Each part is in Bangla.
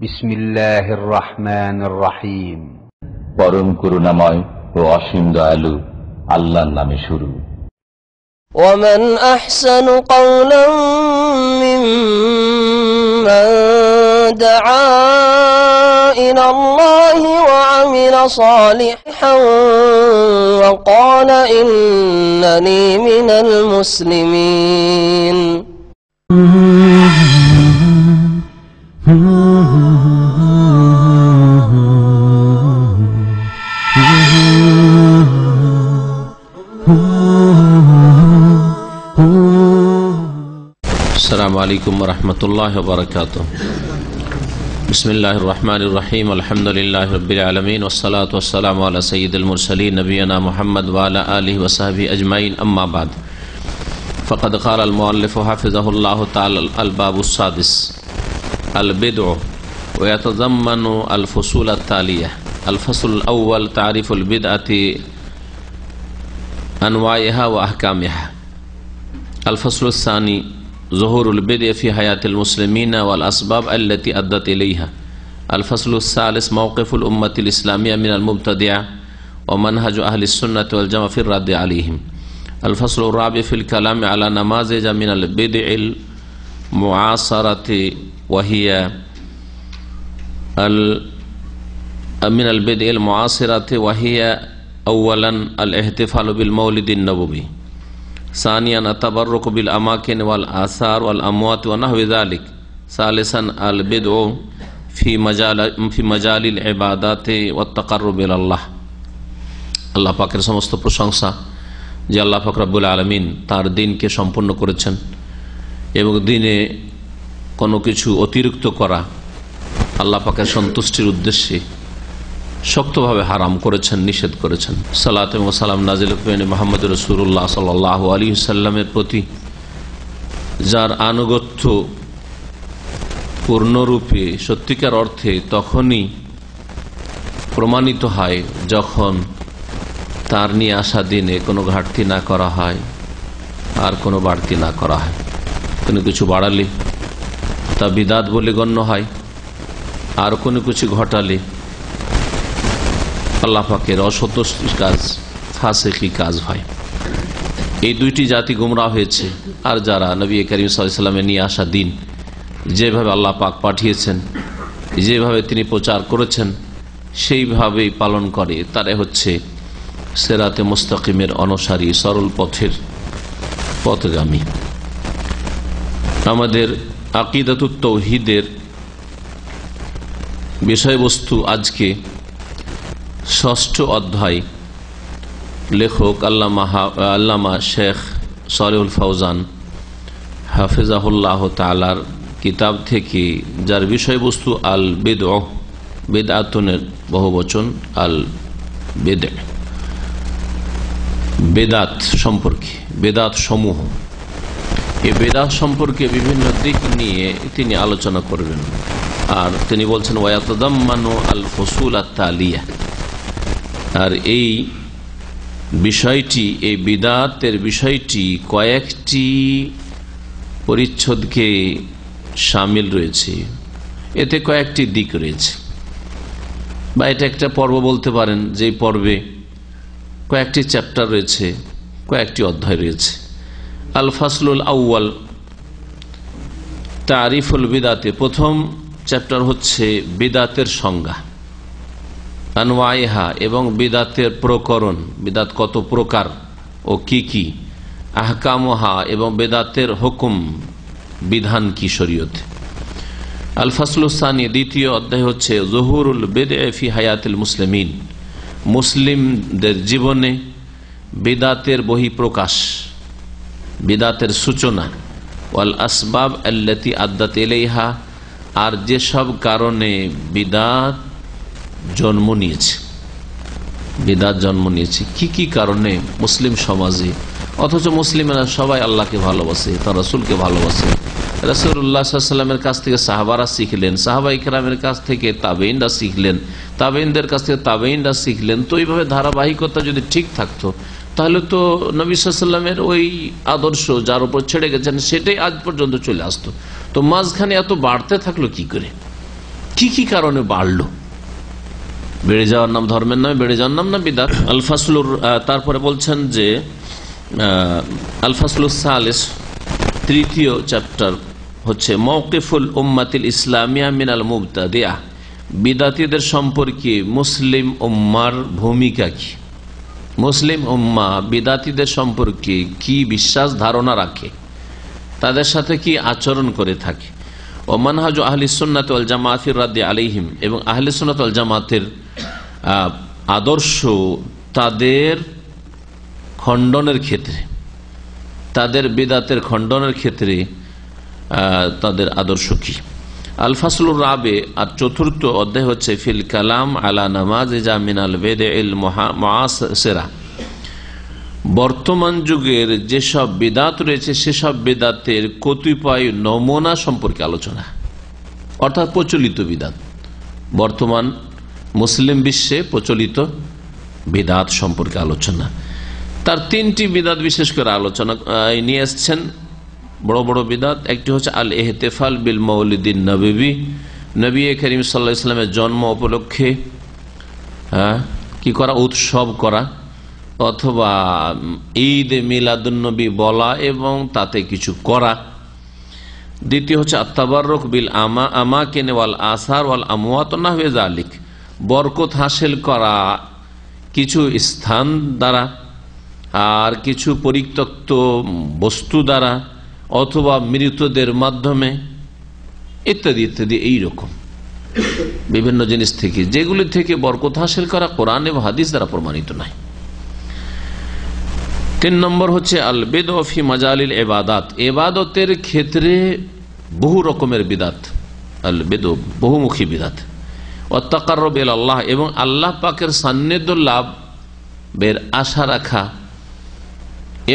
বিসমিল্লাহির রহমানির রহিম। পরম করুণাময় ও অসীম দয়ালু আল্লাহর নামে শুরু। ومن أحسن قولا ممن دعا إلى الله وعمل صالحا وقال إنني من المسلمين. السلام عليكم ورحمة الله وبركاته. بسم الله الرحمن الرحيم. الحمد لله رب العالمين والصلاة والسلام على سيد المرسلين نبينا محمد وعلى آله وصحبه أجمعين. أما بعد فقد قال المؤلف حفظه الله تعالى الباب السادس البدع ويتضمن الفصول التالية. الفصل الأول تعريف البدعة أنواعها وأحكامها. الفصل الثاني ظهور البدع في حياة المسلمين والأسباب التي أدت إليها. الفصل الثالث موقف الأمة الإسلامية من المبتدعة ومنهج أهل السنة والجماعة في الرد عليهم. الفصل الرابع في الكلام على نماذج من البدع المعاصرة وهي من البدع المعاصرة وهي أولا الاحتفال بالمولد النبوي، ثانيا التبرك بالأماكن والآثار والأموات ونحو ذلك، ثالثا البدع في مجال العبادات والتقرب إلى الله. আল্লাহ পাকের সমস্ত প্রশংসা যে আল্লাহ পাক রব্বুল আলামিন তার দিনকে সম্পূর্ণ করেছেন এবং দিনে কোনো কিছু অতিরিক্ত করা আল্লাহ পাকের সন্তুষ্টির উদ্দেশ্যে শক্তভাবে হারাম করেছেন, নিষেধ করেছেন। সালাত এবং সালাম নাজিল করেন মুহাম্মদ রাসূলুল্লাহ সাল্লাল্লাহু আলাইহি ওয়াসাল্লামের প্রতি, যার আনুগত্য পূর্ণরূপে সত্যিকার অর্থে তখনই প্রমাণিত হয় যখন তার নিয়ে আসা দিনে কোনো ঘাটতি না করা হয় আর কোনো বাড়তি না করা হয়। কোনো কিছু বাড়ালে তা বিদাত বলে গণ্য হয়, আর কোনো কিছু ঘটালে আল্লাহ পাকের অসন্তুষ্ট কাজ, ফাসিকি কাজ হয়। এই দুইটি জাতি গুমরাহ হয়েছে। আর যারা নবী করিম সাল্লাল্লাহু আলাইহি ওয়াসাল্লামের নিয়ে আসা দিন যেভাবে আল্লাহ পাক পাঠিয়েছেন, যেভাবে তিনি প্রচার করেছেন সেইভাবেই পালন করে, তারা হচ্ছে সিরাতে মুস্তাকিমের অনুসারী, সরল পথের পথগামী। আমাদের আকিদাতুত তাওহীদের বিষয়বস্তু আজকে ষষ্ঠ অধ্যায়। লেখক আল্লামা শেখ সালেহুল ফৌজান হাফিজাহুল্লাহ তাআলার কিতাব থেকে, যার বিষয়বস্তু আল বিদআহ, বিদআতুনের বহুবচন আল বিদআহ, বেদাত সম্পর্কে, বেদাত সমূহ। এই বেদাত সম্পর্কে বিভিন্ন দিক নিয়ে তিনি আলোচনা করবেন। আর তিনি বলছেন ওয়ায়াতাদাম্মানু আল ফুসুল আত-তালিয়া। আর এই বিষয়টি, এই বিদাতের বিষয়টি কয়েকটি পরিচ্ছদকে শামিল রয়েছে, এতে কয়েকটি দিক রয়েছে, বা এটা একটা পর্ব বলতে পারেন, যে পর্বে কয়েকটি চ্যাপ্টার রয়েছে, কয়েকটি অধ্যায় রয়েছে। আল ফাসলুল আউয়াল তারিফুল বিদাতে, প্রথম চ্যাপ্টার হচ্ছে বিদাতের সংজ্ঞা, আনওয়াইহা, এবং বিদাতের প্রকরণ, বিদাত কত প্রকার ও কি কি, আহকামহা, এবং বেদাতের হুকুম, বিধান কি শরীয়তে। আল ফাসলুস সানি, দ্বিতীয় অধ্যায় হচ্ছে যুহুরুল বিদআ ফি হায়াতিল মুসলিমিন, মুসলিমদের জীবনে বিদাতের বহিঃপ্রকাশ, বিদাতের সূচনা, ওয়াল আসবাব আল্লাতী আদ্দাত ইলাইহা, আর যেসব কারণে বিদাত জন্ম নিয়েছে, বিদাত জন্ম নিয়েছে কি কি কারণে মুসলিম সমাজে, অথচ মুসলিমেরা সবাই আল্লাহকে ভালোবাসে, তার রাসূলকে ভালোবাসে। রাসূলুল্লাহ সাল্লাল্লাহু আলাইহি ওয়াসাল্লামের কাছ থেকে সাহাবারা শিখলেন, সাহাবায়ে কেরামের কাছ থেকে তাবেঈনরা শিখলেন, তাবেঈনদের কাছ থেকে তাবেঈনরা শিখলেন। তো এইভাবে ধারাবাহিকতা যদি ঠিক থাকতো, তাহলে তো নবী সাল্লাল্লাহু আলাইহি ওয়াসাল্লামের ওই আদর্শ যার উপর ছেড়ে গেছেন সেটাই আজ পর্যন্ত চলে আসতো। তো মাঝখানে এত বাড়তে থাকলো কি করে, কি কি কারণে বাড়লো? বেড়ে যাওয়ার নাম ধর্মের নামে বেড়ে যাওয়ার নাম না বিদাত? আল ফাসলুর তারপরে বলছেন যে আল ফাসলুস সালিস, তৃতীয় চ্যাপ্টার হচ্ছে মওকিফুল উম্মাতিল ইসলামিয়া মিনাল মুবতাদিআহ, বিদাতীদের সম্পর্কে মুসলিম উম্মার ভূমিকা কি? মুসলিম উম্মা বিদাতীদের সম্পর্কে কি বিশ্বাস ধারণা রাখে, তাদের সাথে কি আচরণ করে থাকে। ও মানহাজ আহলিস সুন্নাত ওয়াল জামাআতির রাদ্দি আলাইহিম, এবং আহলিস সুন্নাত ওয়াল জামাতের আদর্শ তাদের খণ্ডনের ক্ষেত্রে, তাদের বিদাতের খণ্ডনের ক্ষেত্রে তাদের আদর্শ কি। আল ফাসলুর রাবে, আর চতুর্থ অধ্যায় হচ্ছে ফিল কালাম আলা নামাযিজা মিনাল বিদআল মুআসিরা, বর্তমান যুগের যেসব বিদাত রয়েছে সেসব বিদাতের কতিপয় নমুনা সম্পর্কে আলোচনা, অর্থাৎ প্রচলিত বিদাত, বর্তমান মুসলিম বিশ্বে প্রচলিত বিদাত সম্পর্কে আলোচনা। তার তিনটি বিদাত বিশেষ করে আলোচনা নিয়ে এসছেন, বড় বড় বিদাত। একটি হচ্ছে আল ইহতিফাল বিল মৌলিদিন নবী, নবী করিম সাল্লাল্লাহু আলাইহি ওয়াসাল্লামের জন্ম উপলক্ষে কি করা, উৎসব করা, অথবা ঈদ মিলাদুন নবী বলা এবং তাতে কিছু করা। দ্বিতীয় হচ্ছে আত-তাবাররুক বিল আমাকিন ওয়াল আসার ওয়াল আমওয়াত ওয়া নাহওয়া যালিক, বরকত হাসিল করা কিছু স্থান দ্বারা আর কিছু পরিত্যক্ত বস্তু দ্বারা অথবা মৃতদের মাধ্যমে ইত্যাদি ইত্যাদি, এইরকম বিভিন্ন জিনিস থেকে, যেগুলি থেকে বরকত হাসিল করা কোরআন এবং হাদিস দ্বারা প্রমাণিত নয়। 3 নম্বর হচ্ছে আল বিদআ ফি মাজালিল ইবাদাত, ইবাদতের ক্ষেত্রে বহু রকমের বিদাত, আল বিদআ বহুমুখী বিদাত। ওয়া তাকাররুব ইলা আল্লাহ, এবং আল্লাহ পাকের সান্নিধ্য লাভের আশা রাখা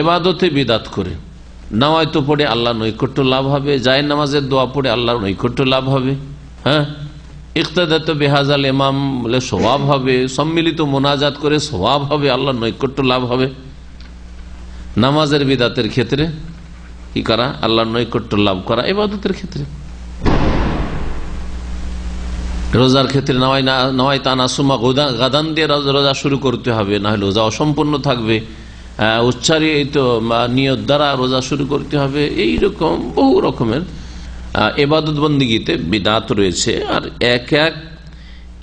ইবাদতে বিদাত করে। নামাজ পড়ে আল্লাহ নৈকট্য লাভ হবে, যায় নামাজের দোয়া পড়ে আল্লাহর নৈকট্য লাভ হবে, হ্যাঁ, ইক্তাদাত বিহাজাল ইমাম বলে সওয়াব হবে, সম্মিলিত মোনাজাত করে সওয়াব হবে, আল্লাহর নৈকট্য লাভ হবে। নামাজের বিদাতের ক্ষেত্রে কি করা, আল্লাহর নৈকট্য লাভ করা ইবাদতের ক্ষেত্রে। রোজার ক্ষেত্রে নওয়াই তানা সুমা গাদান দিয়ে রোজা শুরু করতে হবে, না হলে রোজা অসম্পূর্ণ থাকবে। উচ্চারিত নিয়ত দ্বারা রোজা শুরু করতে হবে। এইরকম বহু রকমের ইবাদত বন্দিগিতে বিদাত রয়েছে, আর এক এক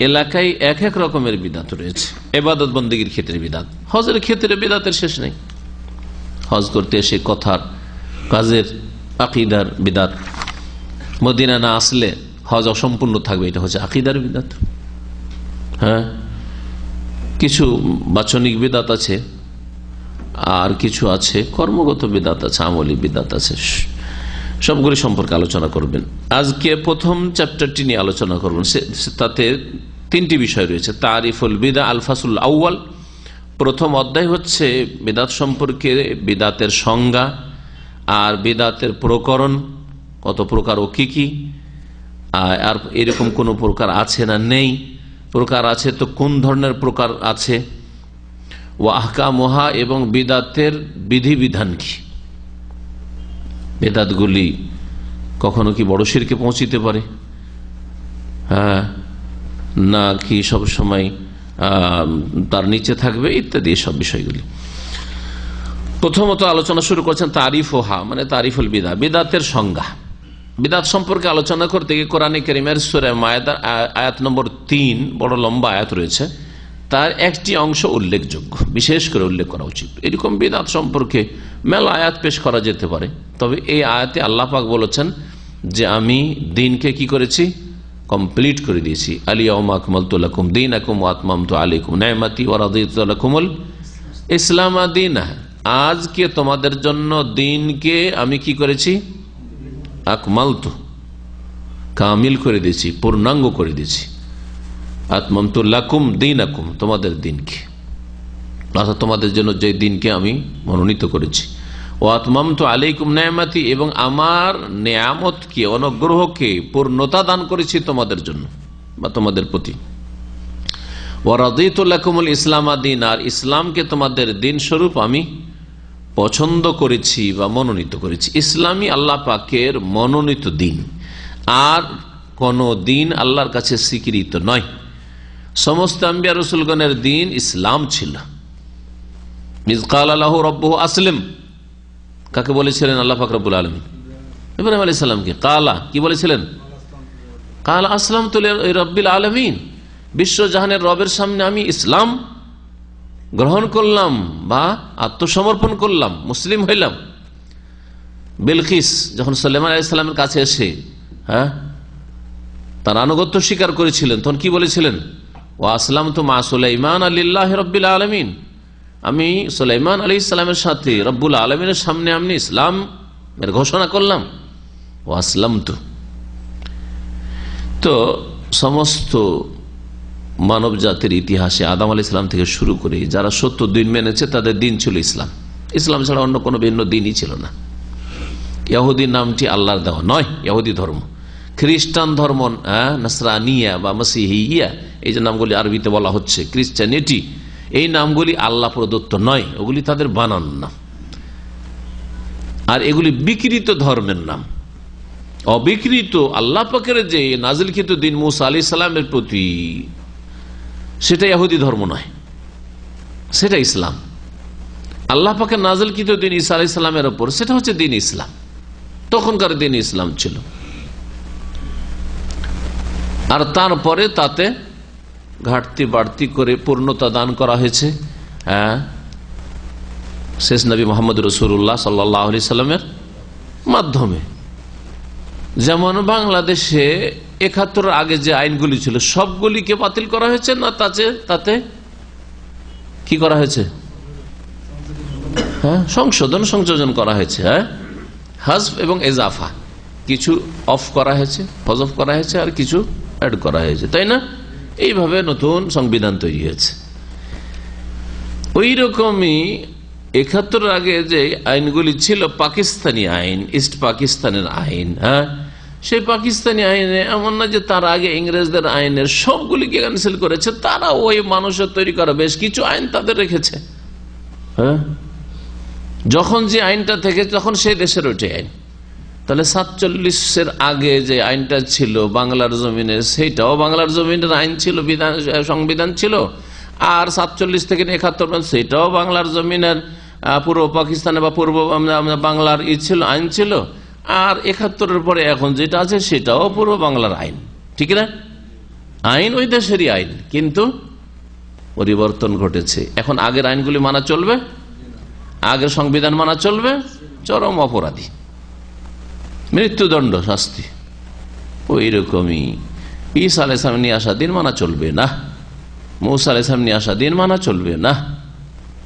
এলাকায় এক এক রকমের বিদাত রয়েছে। ইবাদত বন্দিগির ক্ষেত্রে বিদাত, হজের ক্ষেত্রে বিদাতের শেষ নেই। হজ করতে এসে কথার কাজের আকীদার বিদাত, মদিনা না আসলে হজ অসম্পূর্ণ থাকবে, এটা হচ্ছে আকীদার বিদাত। হ্যাঁ, কিছু বাচনিক বিদাত আছে, আর কিছু আছে কর্মগত বিদাত আছে, আমলি বিদাত আছে। সবগুলি সম্পর্কে আলোচনা করবেন। আজকে প্রথম চ্যাপ্টারটি নিয়ে আলোচনা করবেন, তাতে 3টি বিষয় রয়েছে। তারিফুল বিদা আল ফাসল আউয়াল, প্রথম অধ্যায় হচ্ছে বিদাত সম্পর্কে, বিদাতের সংজ্ঞা আর বিদাতের প্রকরণ, কত প্রকার ও কি কি, আর এরকম কোন প্রকার আছে না নেই, প্রকার আছে তো কোন ধরনের প্রকার আছে, ও আহকামুহা, এবং বিদাতের বিধিবিধান কি। বেদাতগুলি কখনো কি বড় শিরকে পৌঁছিতে পারে, হ্যাঁ, না কি সব সময় তার নিচে থাকবে, ইত্যাদি সব বিষয়গুলি। প্রথমত আলোচনা শুরু করছেন তারিফ ওহা, মানে তারিফুল বিদা, বিদাতের সংজ্ঞা। বিদাত সম্পর্কে আলোচনা করতে গিয়ে কোরআনে কারীমের সূরা মায়েদার আয়াত নম্বর 3, বড় লম্বা আয়াত রয়েছে, তার একটি অংশ উল্লেখযোগ্য, বিশেষ করে উল্লেখ করা উচিত। এরকম বিদাত সম্পর্কে মেলা আয়াত পেশ করা যেতে পারে, তবে এই আয়াতে আল্লাহ পাক বলেছেন যে আমি দিনকে কি করেছি, কমপ্লিট করে দিয়েছি। আলিয়াউমা আকমালতু লাকুম দীনাকুম ওয়া আতমামতু আলাইকুম নি'মাতি ওয়া রাদিতু লাকুমুল ইসলাম দীনা, আজকে তোমাদের জন্য দিনকে আমি কি করেছি, আকমালতু, কামিল করে দিয়েছি, পূর্ণাঙ্গ করে দিয়েছি। আতমামতু লাকুম দীনাকুম, তোমাদের দিনকে, অর্থাৎ তোমাদের জন্য যে দিনকে আমি মনোনীত করেছি। ও আতমামতু আলাইকুম নি'মাতি, এবং আমার নিয়ামতকে, অনুগ্রহকে পূর্ণতা দান করেছি তোমাদের জন্য বা তোমাদের প্রতি। ওয়া রাদিতু লাকুমুল ইসলাম দীন, আর ইসলামকে তোমাদের দিন স্বরূপ আমি পছন্দ করেছি বা মনোনীত করেছি। ইসলামই আল্লাহ পাকের মনোনীত দিন। আর কোন দিন আল্লাহর কাছে স্বীকৃত নয়। সমস্ত আম্বিয়া রাসূলগণের দিন ইসলাম ছিল। ইয ক্বালা লাহু রাব্বুহু আসলিম, কাকে বলেছিলেন? আল্লাহ পাক রব্বুল আলামিন ইব্রাহিম আলাইহিস সালামকে। কালা কি বলেছিলেন? কালা আসলামতু লিরাব্বিল আলামিন, বিশ্বজাহানের রবের সামনে আমি ইসলাম গ্রহণ করলাম বা আত্মসমর্পণ করলাম, মুসলিম হইলাম। বিলকিস যখন সুলাইমান আলাইহিস সালামের কাছে এসে তার আনুগত্য স্বীকার করেছিলেন, তখন কি বলেছিলেন? ওয়া আসলামতু মা সুলাইমান লিল্লাহি রাব্বিল আলামিন, আমি সুলাইমান আলাইহিস সালামের সাথে রব্বুল আলামিনের সামনে আমি ইসলাম এর ঘোষণা করলাম। ওয়া আসলামতু। তো সমস্ত মানব জাতির ইতিহাসে আদম আলাইহিস সালাম থেকে শুরু করে যারা 70 দিন মেনেছে তাদের দিন ছিল ইসলাম। ইসলাম ছাড়া অন্য কোনো ভিন্ন দিনই ছিল না। ইহুদি নামটি আল্লাহর দেওয়া নয়, ইহুদি ধর্ম। খ্রিস্টান ধর্ম নাসরানিয়া বা মসিহিয়া, এই যে নামগুলি আরবিতে বলা হচ্ছে, ক্রিশ্চিয়ানিটি, এই নামগুলি আল্লাহ প্রদত্ত নয়, ওগুলি তাদের বানান নাম। আর এগুলি বিকৃত ধর্মের নাম। অবিকৃত আল্লাহ পাকের যে নাজিলকৃত দিন মুসা আলাইহিস সালামের প্রতি, সেটা ইহুদি ধর্ম নয়, সেটা ইসলাম। আল্লাহ পাকের নাজিলকৃত দিন ঈসা আলাইহিস সালামের উপর, সেটা হচ্ছে দিন ইসলাম। তখনকার দিন ইসলাম ছিল। আর তারপরে তাতে ঘাটতি বাড়তি করে পূর্ণতা দান করা হয়েছে শেষ নবী মুহাম্মদ রাসূলুল্লাহ সাল্লাল্লাহু আলাইহি সাল্লামের মাধ্যমে। যেমন বাংলাদেশে ৭১ আগে যে আইনগুলি ছিল সবগুলিকে বাতিল করা হয়েছে না, তাতে কি করা হয়েছে? সংযোজন করা হয়েছে। হাজফ এবং এজাফা, কিছু অফ করা হয়েছে, হজফ করা হয়েছে, আর কিছু অ্যাড করা হয়েছে, তাই না? এইভাবে নতুন সংবিধান তৈরি হয়েছে। ওই রকমই ৭১ আগে যে আইনগুলি ছিল পাকিস্তানি আইন, ইস্ট পাকিস্তানের আইন, সেই পাকিস্তানি আইনে এমন না যে তার আগে ইংরেজদের আইনের সবগুলিকে ক্যান্সেল করেছে, তারা ওই মানুষের তৈরি করা বেশ কিছু আইন তাদের রেখেছে। যখন যে আইনটা থেকে তখন সেই দেশের ওইটাই আইন। তাহলে ৪৭-এর আগে যে আইনটা ছিল বাংলার জমিনে, সেইটাও বাংলার জমিনের আইন ছিল, সংবিধান ছিল। আর ৪৭ থেকে ৭১ সেটাও বাংলার জমিনের পূর্ব পাকিস্তানে বা পূর্ব বাংলার ছিল, আইন ছিল। আর ৭১-এর পরে এখন যেটা আছে সেটাও পূর্ব বাংলার আইন, ঠিক না? আইন ওই দেশেরই আইন, কিন্তু পরিবর্তন ঘটেছে। এখন আগের আইনগুলি মানা চলবে, আগের সংবিধান মানা চলবে, চরম অপরাধী, মৃত্যুদণ্ড, শাস্তি। ওই রকমই ঈসা আলাইহিস সালাম নিয়ে আসা দিন মানা চলবে না, মুসা আলাইহিস সালাম নিয়ে আসা দিন মানা চলবে না।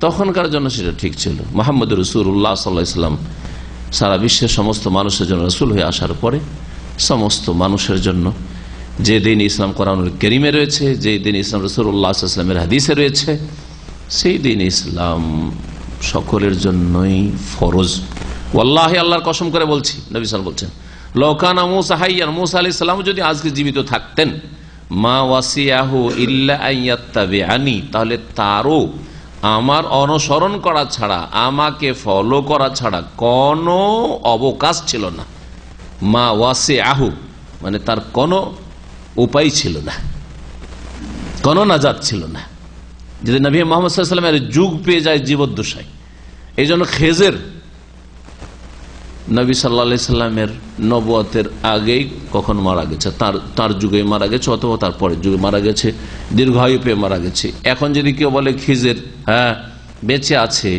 তখনকার জন্য সেটা ঠিক ছিল। মুহাম্মদ রাসূলুল্লাহ সাল্লাল্লাহু আলাইহি ওয়াসাল্লাম সারা বিশ্বের সমস্ত মানুষের জন্য রাসূল হয়ে আসার পরে সমস্ত মানুষের জন্য যে দিন ইসলাম কোরআনুল কারীমে রয়েছে, যে দিন ইসলাম রাসূলুল্লাহ সাল্লাল্লাহু আলাইহি ওয়াসাল্লামের হাদিসে রয়েছে, সেই দিন ইসলাম সকলের জন্যই ফরজ। ওয়াল্লাহি, আল্লাহর কসম করে বলছি, নবী সাল্লাল্লাহু আলাইহি ওয়াসাল্লাম বলছেন, লাউ কানা মূসা হাইয়ান, মূসা আলাইহিস সালাম যদি আজকে জীবিত থাকতেন, মা ওয়াসিয়াহু ইল্লা আইয়াত্তাবিআনি, তাহলে তারও আমার অনুসরণ করা ছাড়া, আমাকে ফলো করা ছাড়া কোনো অবকাশ ছিল না। মা ওয়াসিয়াহু মানে তার কোনো উপায় ছিল না, কোনো নাজাত ছিল না। যদি নবী মুহাম্মদ সাল্লাল্লাহু আলাইহি ওয়াসাল্লামের যুগ পেয়ে যায় জীবদ্দশায়, এই জন্য খেজের নবী সাল্লাল্লাহু আলাইহি সাল্লামের নবুয়তের আগেই কখন মারা গেছে, তার যুগে মারা গেছে, অথবা তার পরের যুগে মারা গেছে, দীর্ঘায়ু পেয়ে মারা গেছে। এখন যদি কেউ বলে খিজের বেঁচে আছে,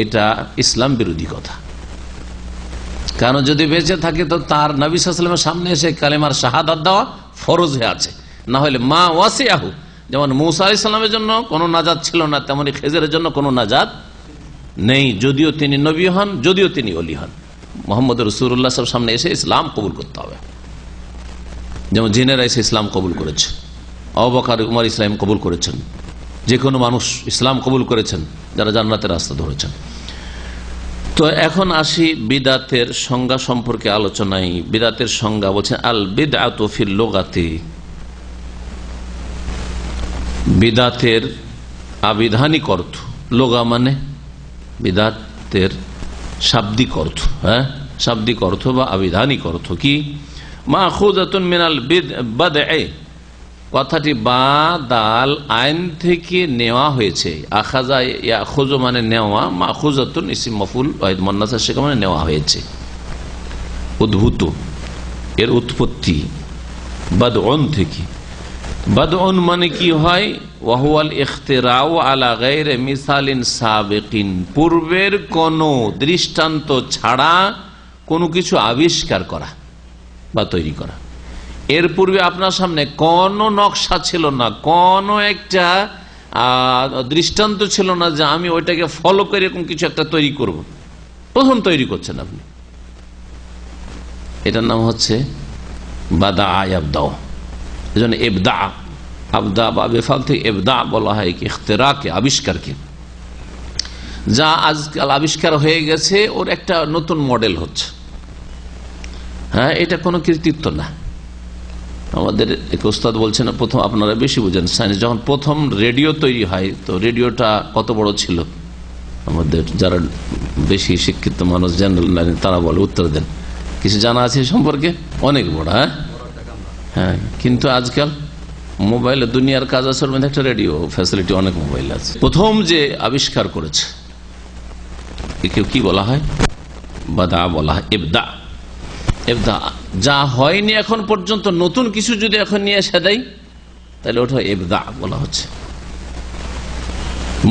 এটা ইসলাম বিরোধী কথা। কারণ যদি বেঁচে থাকে তো তার নবী সাল্লাল্লাহু আলাইহি ওয়াসাল্লামের সামনে এসে কালেমার শাহাদাত দেওয়া ফরজ হয়ে আছে। না হলে মা ওয়াসিয়াহু, যেমন মুসা আলাইহিস সালামের জন্য কোনো নাজাত ছিল না, তেমনি খেজেরের জন্য কোনো নাজাত নেই, যদিও তিনি নবী হন, যদিও তিনি ওলি হন। মুহাম্মদ রাসূলুল্লাহ সাল্লাল্লাহু আলাইহি ওয়াসাল্লামের সামনে এসে ইসলাম কবুল করতে হবে। যেমন জিনেরা এসে ইসলাম কবুল করেছে, আবু বকর উমর ইসলাম কবুল করেছেন, যে কোনো মানুষ ইসলাম কবুল করেছেন যারা জান্নাতের রাস্তা ধরেছেন। তো এখন আসি বিদাতের সংজ্ঞা সম্পর্কে আলোচনায়। বিদাতের সংজ্ঞা বলছেন আল বিদআতু ফিল লুগাতি, বিদাতের আবিধানিক অর্থ, লোগা মানে বিদাতের শাব্দিক অর্থ, শাব্দিক অর্থ বা আবিধানিক অর্থ কি? মাখুযাতুন মিনাল বাদঈ, কথাটি বা দাল আইন থেকে নেওয়া হয়েছে। আখাযা ইয়াখুযু মানে নেওয়া, মাখুযাতুন ইসম মাফউল ওয়াহিদ মুন্নাস সেটা মানে নেওয়া হয়েছে, উদ্ভূত, এর উৎপত্তি বাদউন থেকে। বাদউন মানে কি হয়? ওয়াহুয়াল ইখতিরাউ আলা গায়রি মিসালিন সাবিকিন, পূর্বের কোন দৃষ্টান্ত ছাড়া কোনো কিছু আবিষ্কার করা বা তৈরি করা। এর পূর্বে আপনার সামনে কোনো নকশা ছিল না, কোনো একটা দৃষ্টান্ত ছিল না যে আমি ওইটাকে ফলো করে এরকম কিছু একটা তৈরি করব। প্রথম তৈরি করছেন আপনি, এটার নাম হচ্ছে বাদা ইয়াবদাউ। এজন্য ইবদা, আবদা বা বেফাল থেকে ইবদা বলা হয় কি ইখতিরাকে, আবিষ্কারকে। যা আজকাল আবিষ্কার হয়ে গেছে ওর একটা নতুন মডেল হচ্ছে। হ্যাঁ, এটা কোনো কৃতিত্ব না। আমাদের এক ওস্তাদ বলছেন, প্রথম আপনারা বেশি বুঝেন সায়েন্স, যখন প্রথম রেডিও তৈরি হয় তো রেডিওটা কত বড় ছিল? আমাদের যারা বেশি শিক্ষিত মানুষ জেনারেল তারা বলে, উত্তর দেন, কিছু জানা আছে সম্পর্কে? অনেক বড়। হ্যাঁ, কিন্তু আজকাল মোবাইলে দুনিয়ার কাজ আসলে একটা রেডিও ফ্যাসিলিটি, অনেক মোবাইল আছে। প্রথম যে আবিষ্কার করেছে কেউ কি বলা হয়? বাদা বলা হয়, ইবদা। ইবদা যা হয়নি এখন পর্যন্ত, নতুন কিছু যদি এখন নিয়ে এসে দেয় তাহলে ওটা ইবদা বলা হচ্ছে।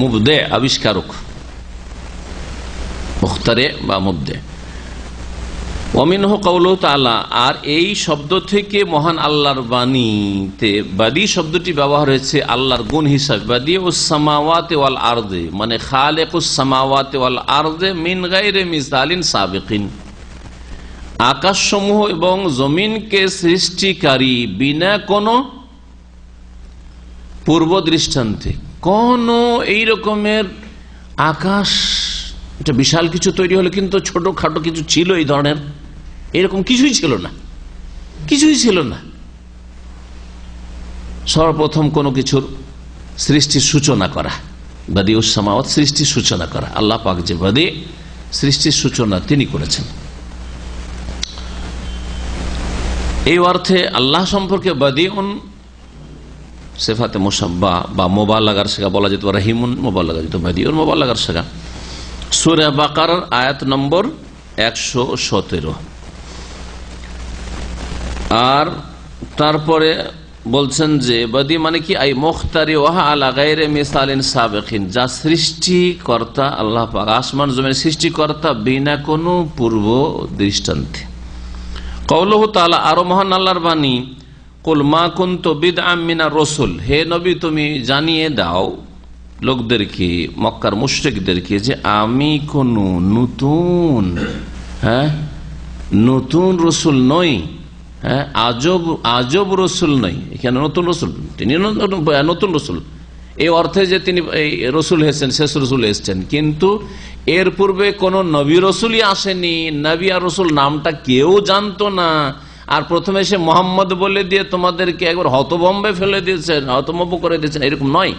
মুবদে আবিষ্কারক, মুখতারে বা মুবদে। ওয়ামিনহু কাউলুহু তাআলা, আর এই শব্দ থেকে মহান আল্লাহর বাণীতে বাদী শব্দটি ব্যবহার হয়েছে আল্লাহর গুণ হিসাবে। বাদিউস সামাওয়াতি ওয়াল আরদি মানে খালিকুস সামাওয়াতি ওয়াল আরদি মিন গায়রি মিসালিন সাবিকিন, আকাশসমূহ এবং জমিনকে সৃষ্টিকারী বিনা কোনো পূর্ব দৃষ্টান্তে। কোন এই রকমের আকাশ, এটা বিশাল কিছু তৈরি হলো, কিন্তু ছোটখাটো কিছু ছিল এই ধরনের, এরকম কিছুই ছিল না, কিছুই ছিল না। সর্বপ্রথম কোনো কিছুর সৃষ্টির সূচনা করা, বাদিউস সামাওয়াত, সৃষ্টির সূচনা করা। আল্লাহ পাক যে বাদী, সৃষ্টির সূচনা তিনি করেছেন। এই অর্থে আল্লাহ সম্পর্কে বাদিউন সিফাতে মুসাব্বা বা মুবালাগার শেখা বলা যেত, রাহিমুন মুবালাগা যেত, বাদিউন মুবালাগার শেখা। সূরা বাকারার আয়াত নম্বর 117। আর তারপরে বলছেন যে বাদি মানে কি? আই মুখতারি ওয়াহা আলা গায়রি মিসালিন সাবিকিন, যা সৃষ্টিকর্তা আল্লাহ পাক, আসমান জমিনের সৃষ্টিকর্তা বিনা কোনো পূর্ব দৃষ্টান্তে। কাউলুহু তাআলা, আরো মহান আল্লাহর বাণী, কুল মা কুনতু বিদআম মিনার রাসূল, হে নবী তুমি জানিয়ে দাও লোকদেরকে, মক্কার মুশরিকদেরকে, যে আমি কোন নতুন রসুল নই। হ্যাঁ, আজব রসুল নই। এখানে নতুন রসুল, তিনি নতুন রসুল এই অর্থে যে তিনি রসুল এসেছেন, শেষ রসুল এসেছেন, কিন্তু এর পূর্বে কোন নবী রসুলই আসেনি। নবী আর রসুল নামটা কেউ জানতো না। আর প্রথমে সে মোহাম্মদ বলে দিয়ে তোমাদেরকে একবার হতভম্বে ফেলে দিয়েছেন, হতভম্ব করে দিয়েছেন, এরকম নয়।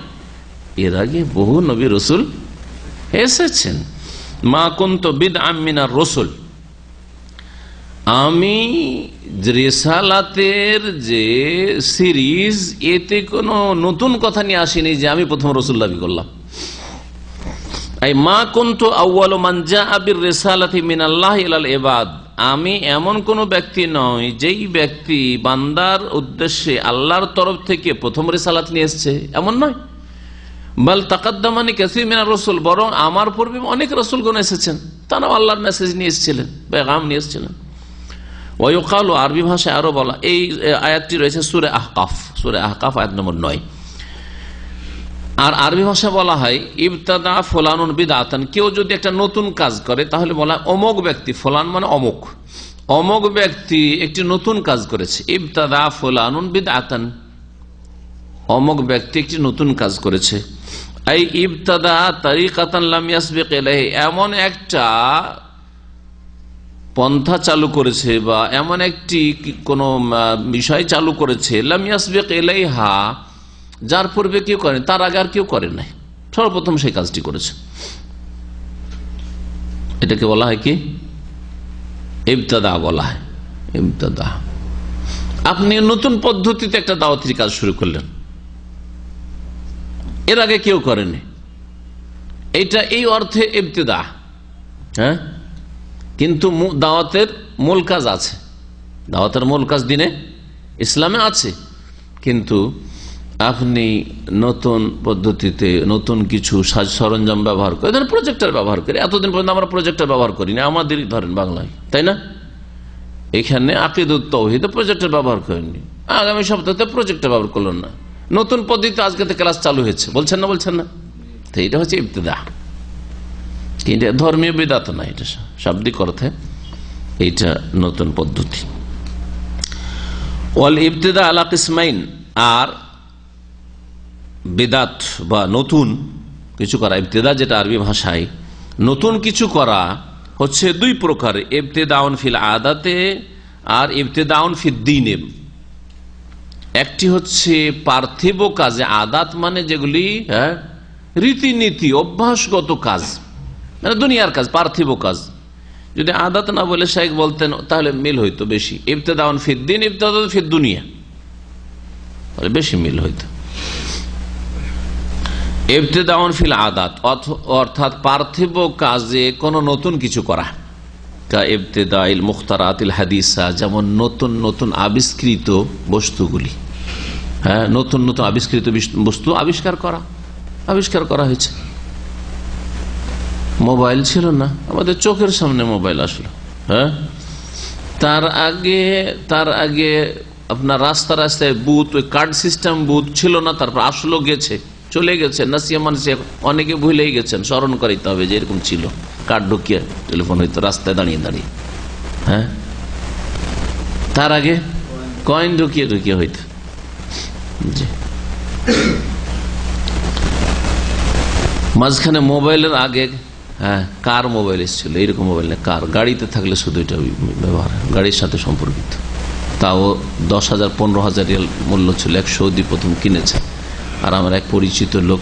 এর আগে বহু নবী রসুল এসেছেন। মা কুনতু বিদআম মিনার রাসূল, আমি রিসালাতের যে সিরিজ, এতে কোনো নতুন কথা নিয়ে আসিনি যে আমি প্রথম রসুল দাবি করলাম। আই মা কুনতু আউয়ালু মান জাআ বির রিসালাতি মিনাল্লাহ ইলাল ইবাদ, আমি এমন কোন ব্যক্তি নই যেই ব্যক্তি বান্দার উদ্দেশ্যে আল্লাহর তরফ থেকে প্রথম রিসালাত নিয়ে এসেছে, এমন নয়। বাল তাকাদ্দামানি কাসীর মিনার রাসূল, বরং আমার পূর্বে অনেক রাসূলগণ এসেছেন, তারাও আল্লাহর মেসেজ নিয়ে এসেছিলেন, পেগাম নিয়ে এসেছিলেন। ওয়ায়ুকালু, আরবি ভাষায় আরো বলা, এই আয়াতটি রয়েছে সূরা আহকাফ, সূরা আহকাফ আয়াত নম্বর 9। আর আরবি ভাষায় বলা হয় ইবতাদা ফুলানুন বিদআতান, কেউ যদি একটা নতুন কাজ করে তাহলে বলা হয় অমুক ব্যক্তি, ফুলান মানে অমুক, অমুক ব্যক্তি একটি নতুন কাজ করেছে। ইবতাদা ফুলানুন বিদআতান, অমুক ব্যক্তি একটি নতুন কাজ করেছে। এই ইবতাদা তারিকাতান লাম ইয়াসবিক ইলাইহি, এমন একটা পন্থা চালু করেছে বা এমন একটি কোন বিষয় চালু করেছে, লাম ইয়াসবিক ইলাইহা, যার পূর্বে কেউ করেন, তার আগে আর কেউ করেন নাই, সর্বপ্রথম সেই কাজটি করেছে। এটাকে বলা হয় কি? ইবতাদা বলা হয়, ইবতাদা। আপনি নতুন পদ্ধতিতে একটা দাওয়াতের কাজ শুরু করলেন, এর আগে কেউ করেনি, এটা এই অর্থে ইবতিদা। হ্যাঁ, কিন্তু দাওয়াতের মূল কাজ আছে, দাওয়াতের মূল কাজ দিনে ইসলামে আছে, কিন্তু আপনি নতুন পদ্ধতিতে নতুন কিছু সাজ সরঞ্জাম ব্যবহার করে, ধরেন প্রজেক্টর ব্যবহার করি, এতদিন পর্যন্ত আমরা প্রজেক্টর ব্যবহার করিনি, আমাদেরই ধরেন বাংলায়, তাই না? এখানে আকীদাতুত তাওহীদ প্রজেক্টর ব্যবহার করেননি, আগামী সপ্তাহে প্রজেক্টর ব্যবহার করলেন না, নতুন পদ্ধতিতে আজকে থেকে ক্লাস চালু হয়েছে, বলছেন না? বলছেন না? তো এটা হচ্ছে ইবতিদা, কিন্তু ধর্মীয় বিদআত না, এটা শাব্দিক অর্থে এইটা নতুন পদ্ধতি। ওয়াল ইবতিদা আলা কিসমাইন, আর বিদআত বা নতুন কিছু করা, ইবতিদা যেটা আরবি ভাষায় নতুন কিছু করা হচ্ছে দুই প্রকার, ইবতিদাউন ফিল আদাতে আর ইবতিদাউন ফিদ দ্বীনে। একটি হচ্ছে পার্থিব কাজে, আদাত মানে যেগুলি রীতিনীতি অভ্যাসগত কাজ, মানে দুনিয়ার কাজ, পার্থিব কাজ। যদি আদাত না বলে শাইখ বলতেন তাহলে মিল হইতো বেশি, ইবতিদাউন ফিদ দ্বীন ইবতিদাউন ফিদ দুনিয়া, তাহলে বেশি মিল হইতো। ইবতিদাউন ফিল আদাত অর্থাৎ পার্থিব কাজে কোন নতুন কিছু করা, কা ইবতিদাইল মুখতারাতিল হাদিসা, যেমন নতুন নতুন আবিষ্কৃত বস্তুগুলি, হ্যাঁ, নতুন নতুন আবিষ্কৃত বস্তু আবিষ্কার করা হয়েছে। মোবাইল ছিল না, আমাদের চোখের সামনে মোবাইল আসলো। হ্যাঁ, তার আগে আপনার রাস্তায় বুথ, ওই কার্ড সিস্টেম বুথ ছিল না, তারপর আসলো, চলে গেছে, নাসিয়া মানসিয়া, অনেকে ভুলেই গেছেন, স্মরণ করাইতে হবে যে এরকম ছিল, কার্ড ঢুকিয়ে টেলিফোন হইতো রাস্তায় দাঁড়িয়ে দাঁড়িয়ে। হ্যাঁ, তার আগে কয়েন ঢুকিয়ে হইতো। জি, মাঝখানে মোবাইলের আগে কার মোবাইল এসেছিল, এইরকম মোবাইল না, কার, গাড়িতে থাকলে শুধু এটা ব্যবহার, গাড়ির সাথে সম্পর্কিত, তাও 10,000 15,000 রিয়াল মূল্য ছিল, এক সৌদি প্রথম কিনেছে। আর আমার এক পরিচিত লোক,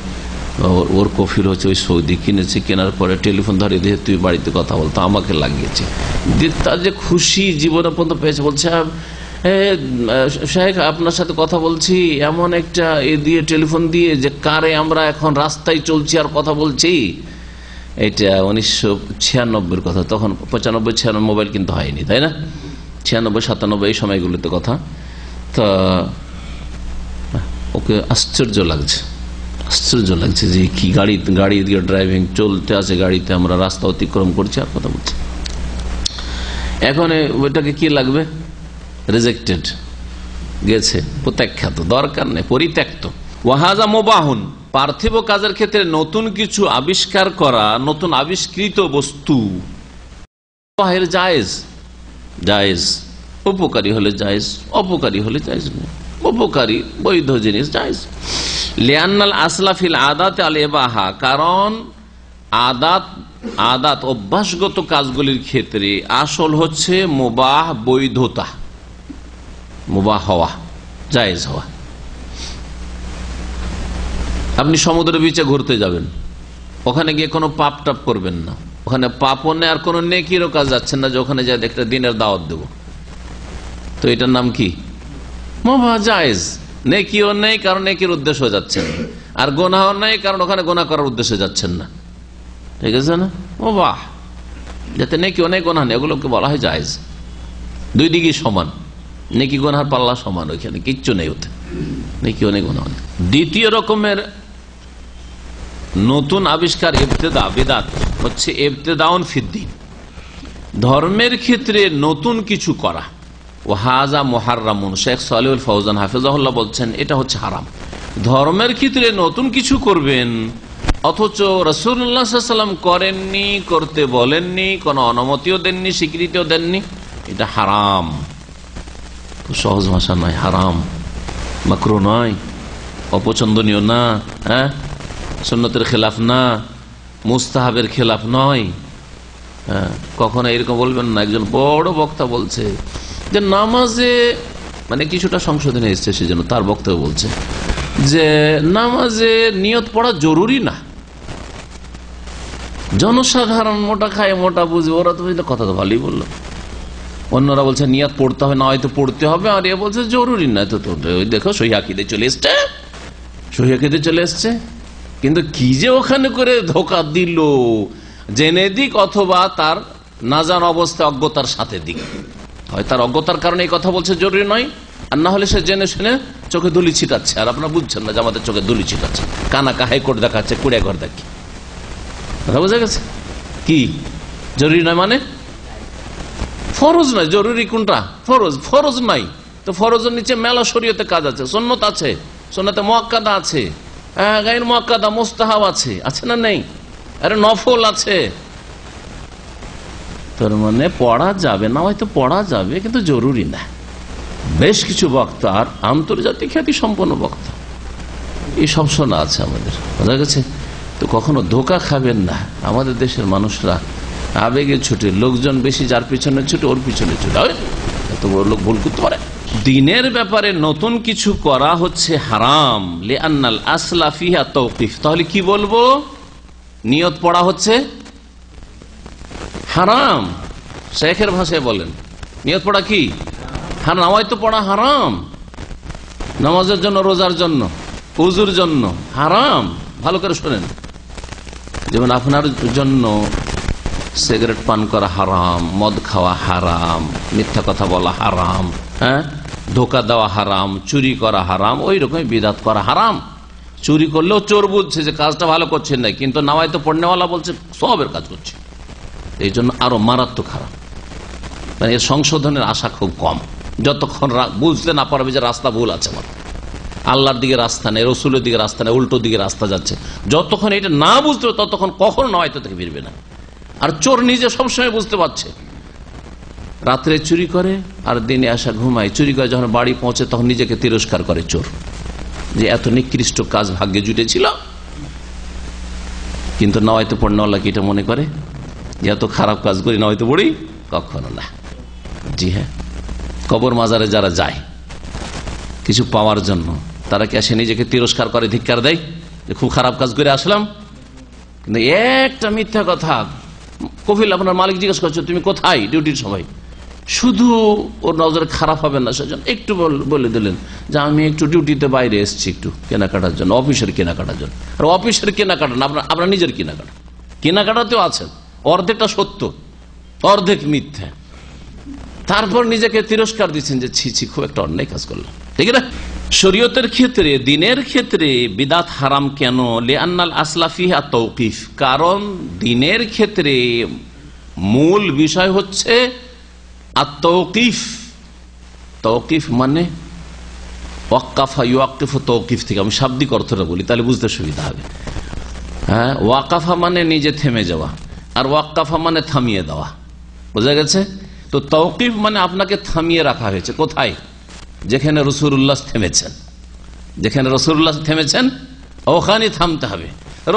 ওর কফির হচ্ছে ওই সৌদি কিনেছে, কেনার পরে টেলিফোন ধরিয়ে দিয়ে তুই বাড়িতে কথা বলতো, আমাকে লাগিয়েছে, তার যে খুশি জীবনে পর্যন্ত পেয়েছে, বলছে শাইখ আপনার সাথে কথা বলছি এমন একটা দিয়ে টেলিফোন দিয়ে যে কারে আমরা এখন রাস্তায় চলছি আর কথা বলছি। এটা 1996 কথা, তখন 95-96 মোবাইল কিন্তু হয়নি, তাই না? 96-97 এই সময়গুলোতে কথা। তো ওকে আশ্চর্য লাগছে যে কি গাড়ি দিয়ে ড্রাইভিং চলতে আছে, গাড়িতে আমরা রাস্তা অতিক্রম করছি আর কথা বলছি। এখন ওইটাকে কি লাগবে? রিজেক্টেড, গেছে, প্রত্যাখ্যাত, দরকার নেই, পরিত্যক্ত। ওয়াহাজা মুবাহুন, পার্থিব কাজের ক্ষেত্রে নতুন কিছু আবিষ্কার করা, নতুন আবিষ্কৃত বস্তু জায়েজ, উপকারী হলে জায়েজ, অপকারী হলে জায়েজ নেই। উপকারী বৈধ জিনিস জায়েজ। লিআন্নাল আসলা ফিল আদাত আল ইবাহা, কারণ আদাত অভ্যাসগত কাজগুলির ক্ষেত্রে আসল হচ্ছে মুবাহ, বৈধতা, মুবাহ হওয়া, জায়েজ হওয়া। আপনি সমুদ্রের বিচে ঘুরতে যাবেন, ওখানে গিয়ে কোনো পাপ টাপ করবেন না, ওখানে পাপও নেই আর কোনো নেকিরও কাজ যাচ্ছেন না যে ওখানে যায় একটা দিনের দাওয়াত দেব, তো এটার নাম কি? মুবাহ, জায়েজ। নেকিও নেই কারণ নেকির উদ্দেশ্য যাচ্ছেন, আর গোনাও নেই কারণ ওখানে গোনা করার উদ্দেশ্যে যাচ্ছেন না, ঠিক আছে না? মুবাহ, যাতে নেকিও নেই গোনা নেই, এগুলোকে বলা হয় জায়েজ। দুই দিকই সমান, নেকি গোনার পাল্লা সমান, ওইখানে কিচ্ছু নেই, ওতে নেকিও নেই গোনাও নেই। দ্বিতীয় রকমের নতুন আবিষ্কার ইবতিদা, বিদআত হচ্ছে ইবতিদাউন ফিদ্দীন, ধর্মের ক্ষেত্রে নতুন কিছু করা। ওয়াহাজা মুহাররামুন, শেখ সালেহুল ফৌজান হাফিজাহুল্লাহ বলছেন এটা হচ্ছে হারাম। ধর্মের ক্ষেত্রে নতুন কিছু করবেন অথচ রাসূলুল্লাহ সাল্লাল্লাহু আলাইহি ওয়াসাল্লাম করেননি, করতে বলেননি, কোনো অনুমতিও দেননি, স্বীকৃতিও দেননি, এটা হারাম। সহজ ভাষা নয়, হারাম, মাকরুহ নয়, অপছন্দনীয় না, হ্যাঁ, সুন্নতের খেলাফ না, মুস্তাহাবের খেলাফ নয়। কখনো এরকম বলবেন না। একজন বড় বক্তা বলছে যে নামাজে, মানে কিছুটা সংশোধনে এসছে সেজন্য তার বক্তব্য বলছে যে নামাজে নিয়ত পড়া জরুরি না। জনসাধারণ মোটা খায় মোটা বুঝবে, ওরা তো কথা তো ভালোই বললো, অন্যরা বলছে নিয়াত পড়তে হবে না, হয়তো পড়তে হবে, আর এ বলছে জরুরি না। তো দেখো সহি আকীদা চলে এসছে, সহি আকীদা চলে এসছে। কিন্তু কি যে ওখানে করে ধোকা দিল, জেনে দিক অথবা তার না জানা অবস্থায় অজ্ঞতার সাথে দিক, হয় তার অজ্ঞতার কারণে এই কথা বলছে জরুরি নয়, আর না হলে সে জেনে শুনে চোখে ধুলি ছিটাচ্ছে। আর আপনারা বুঝছেন না যে আমাদের চোখে ধুলি ছিটাচ্ছে, কানাকা হাইকোর্ট দেখাচ্ছে, কুড়িয়া ঘর দেখি। কথা বোঝা গেছে? কি জরুরি নয় মানে ফরজ নয়, জরুরি কোনটা? ফরজ। ফরজ নাই তো ফরজের নিচে মেলা শরীয়তে কাজ আছে, সুন্নত আছে, সুন্নতে মুআক্কাদা আছে, গায়র মুআক্কাদা মুস্তাহাব আছে, আছে না নেই? আরে নফল আছে। তার মানে পড়া যাবে না, হয়তো পড়া যাবে কিন্তু জরুরি না। বেশ কিছু বক্তা আর আন্তর্জাতিক খ্যাতি সম্পন্ন বক্তা এই সব শোনা আছে আমাদের, বোঝা গেছে? তো কখনো ধোকা খাবেন না। আমাদের দেশের মানুষরা আবেগে ছুটে, লোকজন বেশি যার পিছনে ছুটে ওর পিছনে ছুটে, এত বড় লোক ভুল করতে পারে। দিনের ব্যাপারে নতুন কিছু করা হচ্ছে হারাম, লিআন্নাল আসলা ফিহা তাওকিফ। তাহলে কি বলবো? নিয়ত পড়া হচ্ছে হারাম। শেখের ভাষায় বলেন নিয়ত পড়া কি হারাম, হয়তো পড়া হারাম, নামাজের জন্য, রোজার জন্য, উজুর জন্য হারাম। ভালো করে শোনেন, যেমন আপনার জন্য সিগারেট পান করা হারাম, মদ খাওয়া হারাম, মিথ্যা কথা বলা হারাম, হ্যাঁ, ধোকা দেওয়া হারাম, চুরি করা হারাম, ওই রকম বিদাত করা হারাম। চুরি করলেও চোর বুঝছে যে কাজটা ভালো করছেন না, কিন্তু নামায় তো পড়নেওয়ালা বলছে সবের কাজ করছে, এই জন্য আরো মারাত্মক হারাম। মানে এর সংশোধনের আশা খুব কম, যতক্ষণ বুঝতে না পারবে যে রাস্তা ভুল আছে, আমার আল্লাহর দিকে রাস্তা নেই, রসুলের দিকে রাস্তা নেই, উল্টো দিকে রাস্তা যাচ্ছে, যতক্ষণ এটা না বুঝতে ততক্ষণ কখনো না হয়তো থেকে ফিরবে না। আর চোর নিজে সবসময় বুঝতে পারছে, রাত্রে চুরি করে আর দিনে আসা ঘুমায়, চুরি করে যখন বাড়ি পৌঁছে তখন নিজেকে তিরস্কার করে চোর, যে এত নিকৃষ্ট কাজ ভাগ্যে জুটেছিল। কিন্তু না হয়তো পড়নেওয়ালা কি এটা মনে করে যে এত খারাপ কাজ করি, না হয়তো পড়ি? কখনো না। জি হ্যাঁ, কবর মাজারে যারা যায় কিছু পাওয়ার জন্য, তারা কি আসে নিজেকে তিরস্কার করে, ধিক্কার দেয় যে খুব খারাপ কাজ করে আসলাম? কিন্তু একটা মিথ্যা কথা, কফিল আপনার মালিক জিজ্ঞেস করছে তুমি কোথায় ডিউটির সময়, শুধু ওর নজরে খারাপ হবে না সেজন্য একটু বলে দিলেন যে আমি একটু ডিউটিতে বাইরে এসেছি একটু কেনাকাটার জন্য, অফিসের কেনাকাটার জন্য। আর অফিসের কেনাকাটা না, আপনার নিজের কেনাকাটা, কেনাকাটাতেও আছেন, অর্ধেকটা সত্য অর্ধেক মিথ্যা, তারপর নিজেকে তিরস্কার দিচ্ছেন যে ছি ছি খুব একটা অন্যায় কাজ করলাম। ঠিক না? শরীয়তের ক্ষেত্রে, দিনের ক্ষেত্রে বিদাত হারাম কেন? লিআন্নাল আসলা ফিহা তাওকিফ, কারণ দিনের ক্ষেত্রে মূল বিষয় হচ্ছে আত-তাওকিফ। তাওকিফ মানে ওয়াক্কাফা ইউওয়াক্কিফু তাওকিফ থেকে আমি শাব্দিক অর্থটা বলি, তাহলে বুঝতে সুবিধা হবে। হ্যাঁ, ওয়াকাফা মানে নিজে থেমে যাওয়া, আর ওয়াক্কাফা মানে থামিয়ে দেওয়া, বোঝা গেছে? তো তাওকিফ মানে আপনাকে থামিয়ে রাখা হয়েছে। কোথায়? যেখানে রাসূলুল্লাহ থেমেছেন, যেখানে রাসূলুল্লাহ থেমেছেন ওখানে থামতে হবে।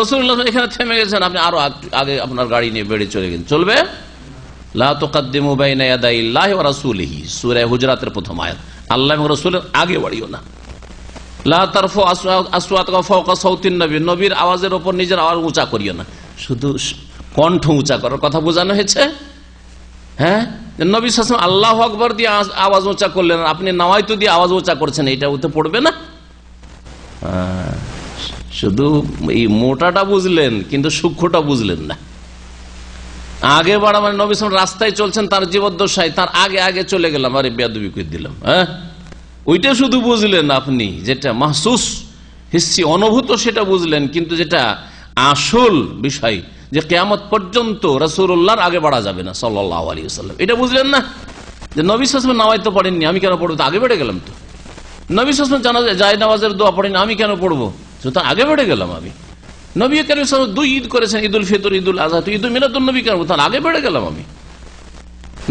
রাসূলুল্লাহ এখানে থেমে গেছেন, আপনি আরো আগে আপনার গাড়ি নিয়ে বেড়ে চলে গেলেন, চলবে? লা তুকাদ্দিমু বাইনা ইয়াদাইল্লাহি ওয়া রাসূলিহি, সূরা হুজরাতের প্রথম আয়াত। আল্লাহ এবং রাসূলের আগে বাড়িও না। লা তারফু আসওয়াতাকুম ফাওকা সাউতিন নবী, নবীর আওয়াজের উপর নিজের আওয়াজ উঁচা করিও না। শুধু কণ্ঠ উঁচা করার কথা বোঝানো হয়েছে। হ্যাঁ, নবী সাল্লাল্লাহু আলাইহি ওয়াসাল্লাম আল্লাহু আকবার দিয়ে আওয়াজ উঁচা করলেন, আপনি নাওয়াইতু দিয়ে আওয়াজ উঁচা করছেন, এটা ওতে পড়বে না। শুধু এই মোটাটা বুঝলেন কিন্তু সূক্ষ্মটা বুঝলেন না। আগে বাড়া মানে নবী সাল্লাল্লাহু রাস্তায় চলছেন, তার জীবদ্দশায় তার আগে আগে চলে গেলাম, আরে বেয়াদবি করে দিলাম। হ্যাঁ, ওইটা শুধু বুঝলেন আপনি, যেটা মাহসুস হিস্সি অনুভূত সেটা বুঝলেন, কিন্তু যেটা আসল বিষয় যে কিয়ামত পর্যন্ত রাসূলুল্লাহর আগে বাড়া যাবে না সাল্লাল্লাহু আলাইহি ওয়াসাল্লাম, এটা বুঝলেন না। যে নবী সাল্লাল্লাহু আলাইহি ওয়াসাল্লাম নামাজ পড়েননি, আমি কেন পড়বো? আগে বেড়ে গেলাম তো। নবী সাল্লাল্লাহু আলাইহি ওয়াসাল্লাম জানাজা জায়নামাজের দোয়া পড়েন, আমি কেন পড়বো? সুতরাং আগে বেড়ে গেলাম আমি। নবী করিম সাল্লাল্লাহু আলাইহি ওয়াসাল্লাম 2 ঈদ করেছেন, ঈদুল ফিতর, ঈদুল আযহা, তো ঈদুল মিলাদুন নবী কেন? তাহলে আগে বেড়ে গেলাম আমি।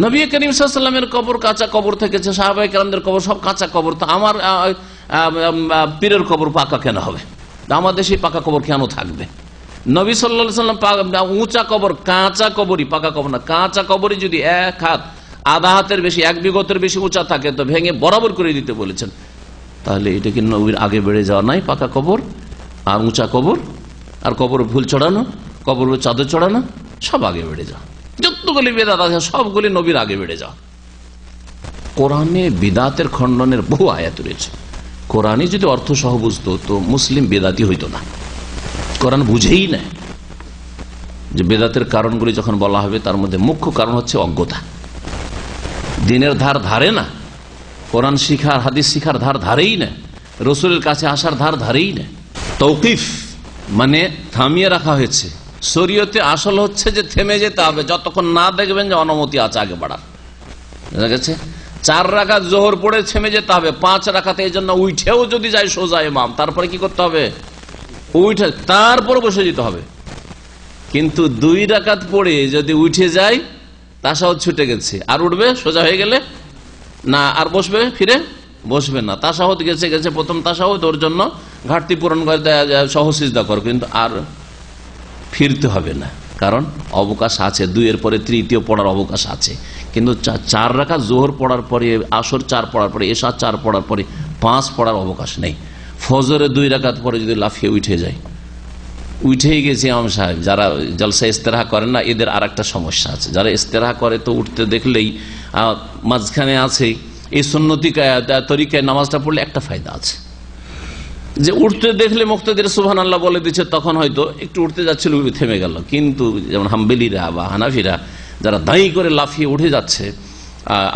নবী করিম সাল্লাল্লাহু আলাইহি ওয়াসাল্লামের কবর কাঁচা কবর থেকেছে, সাহাবায়ে কেরামদের কবর সব কাঁচা কবর, তো আমার পীরের কবর পাকা কেন হবে? আমার দেশে পাকা কবর কেন থাকবে? নবী সাল্লাল্লাহু আলাইহি ওয়াসাল্লাম উঁচা কবর, কাঁচা কবরই, পাকা কবর না, কাঁচা কবরই যদি 1 হাত, আধা হাতের বেশি, 1 বিঘতের বেশি উঁচা থাকে তো ভেঙে বরাবর করে দিতে বলেছেন। তাহলে এটা কি নবীর আগে বেড়ে যাওয়া নাই? পাকা কবর আর উঁচা কবর, আর কবর ফুল চড়ানো, কবর চাদর চড়ানো, সব আগে বেড়ে যাওয়া। যতগুলি বেদাত আছে সবগুলি নবীর আগে বেড়ে যাওয়া। কোরআনে বিদাতের খণ্ডনের বহু আয়াত রয়েছে। কোরআনে যদি অর্থ সহ বুঝতো তো মুসলিম বেদাতি হইতো না। কোরআন বুঝেই না যে বেদাতের কারণগুলি যখন বলা হবে তার মধ্যে মুখ্য কারণ হচ্ছে অজ্ঞতা। দিনের ধার ধারে না, কোরআন শিখার হাদিস শিখার ধার ধারেই না, রসুলের কাছে আসার ধার ধারেই না। তৌকিফ মানে থামিয়ে রাখা হয়েছে। শরীয়তে আসল হচ্ছে যে থেমে যেতে হবে যতক্ষণ না দেখবেন যে অনুমতি আছে আগে বাড়ার। বুঝা গেছে? 4 রাকাত জোহর পড়ে থেমে যেতে হবে, 5 রাকাতে এই জন্য উঠেও যদি যায় সোজা ইমাম, তারপরে কি করতে হবে? উঠে তারপর বসে যেতে হবে। কিন্তু 2 রাকাত পড়ে যদি উঠে যায় তাশাহুদ ছুটে গেছে, আর উঠবে সোজা হয়ে গেলে না, আর বসবে ফিরে বসবে না। তাশাহুদ গেছে গেছে প্রথম তাশাহুদ, ওর জন্য ঘাটতি পূরণ করে সহসিজদা কর, কিন্তু আর ফিরতে হবে না, কারণ অবকাশ আছে। 2 পরে তৃতীয় পড়ার অবকাশ আছে। কিন্তু 4 রাকাত জোহর পড়ার পরে, আসর 4 পড়ার পরে, এশা 4 পড়ার পরে 5 পড়ার অবকাশ নেই। ফজরে 2 রাকাত পরে যদি লাফিয়ে উঠে যায়, উঠেই গেছে ইমাম সাহেব। যারা জলসা ইস্তেরাহা করেন না, এদের আর একটা সমস্যা আছে। যারা ইস্তেরাহা করে তো উঠতে দেখলেই মাঝখানে আছে এই সুন্নতি তরিকায় নামাজটা পড়লে একটা ফায়দা আছে, যে উঠতে দেখলে মুক্তাদির সুবহানাল্লাহ বলে দিচ্ছে, তখন হয়তো একটু উঠতে যাচ্ছিল থেমে গেল। কিন্তু যেমন হাম্বেলিরা বা হানাফিরা যারা দায়ী করে লাফিয়ে উঠে যাচ্ছে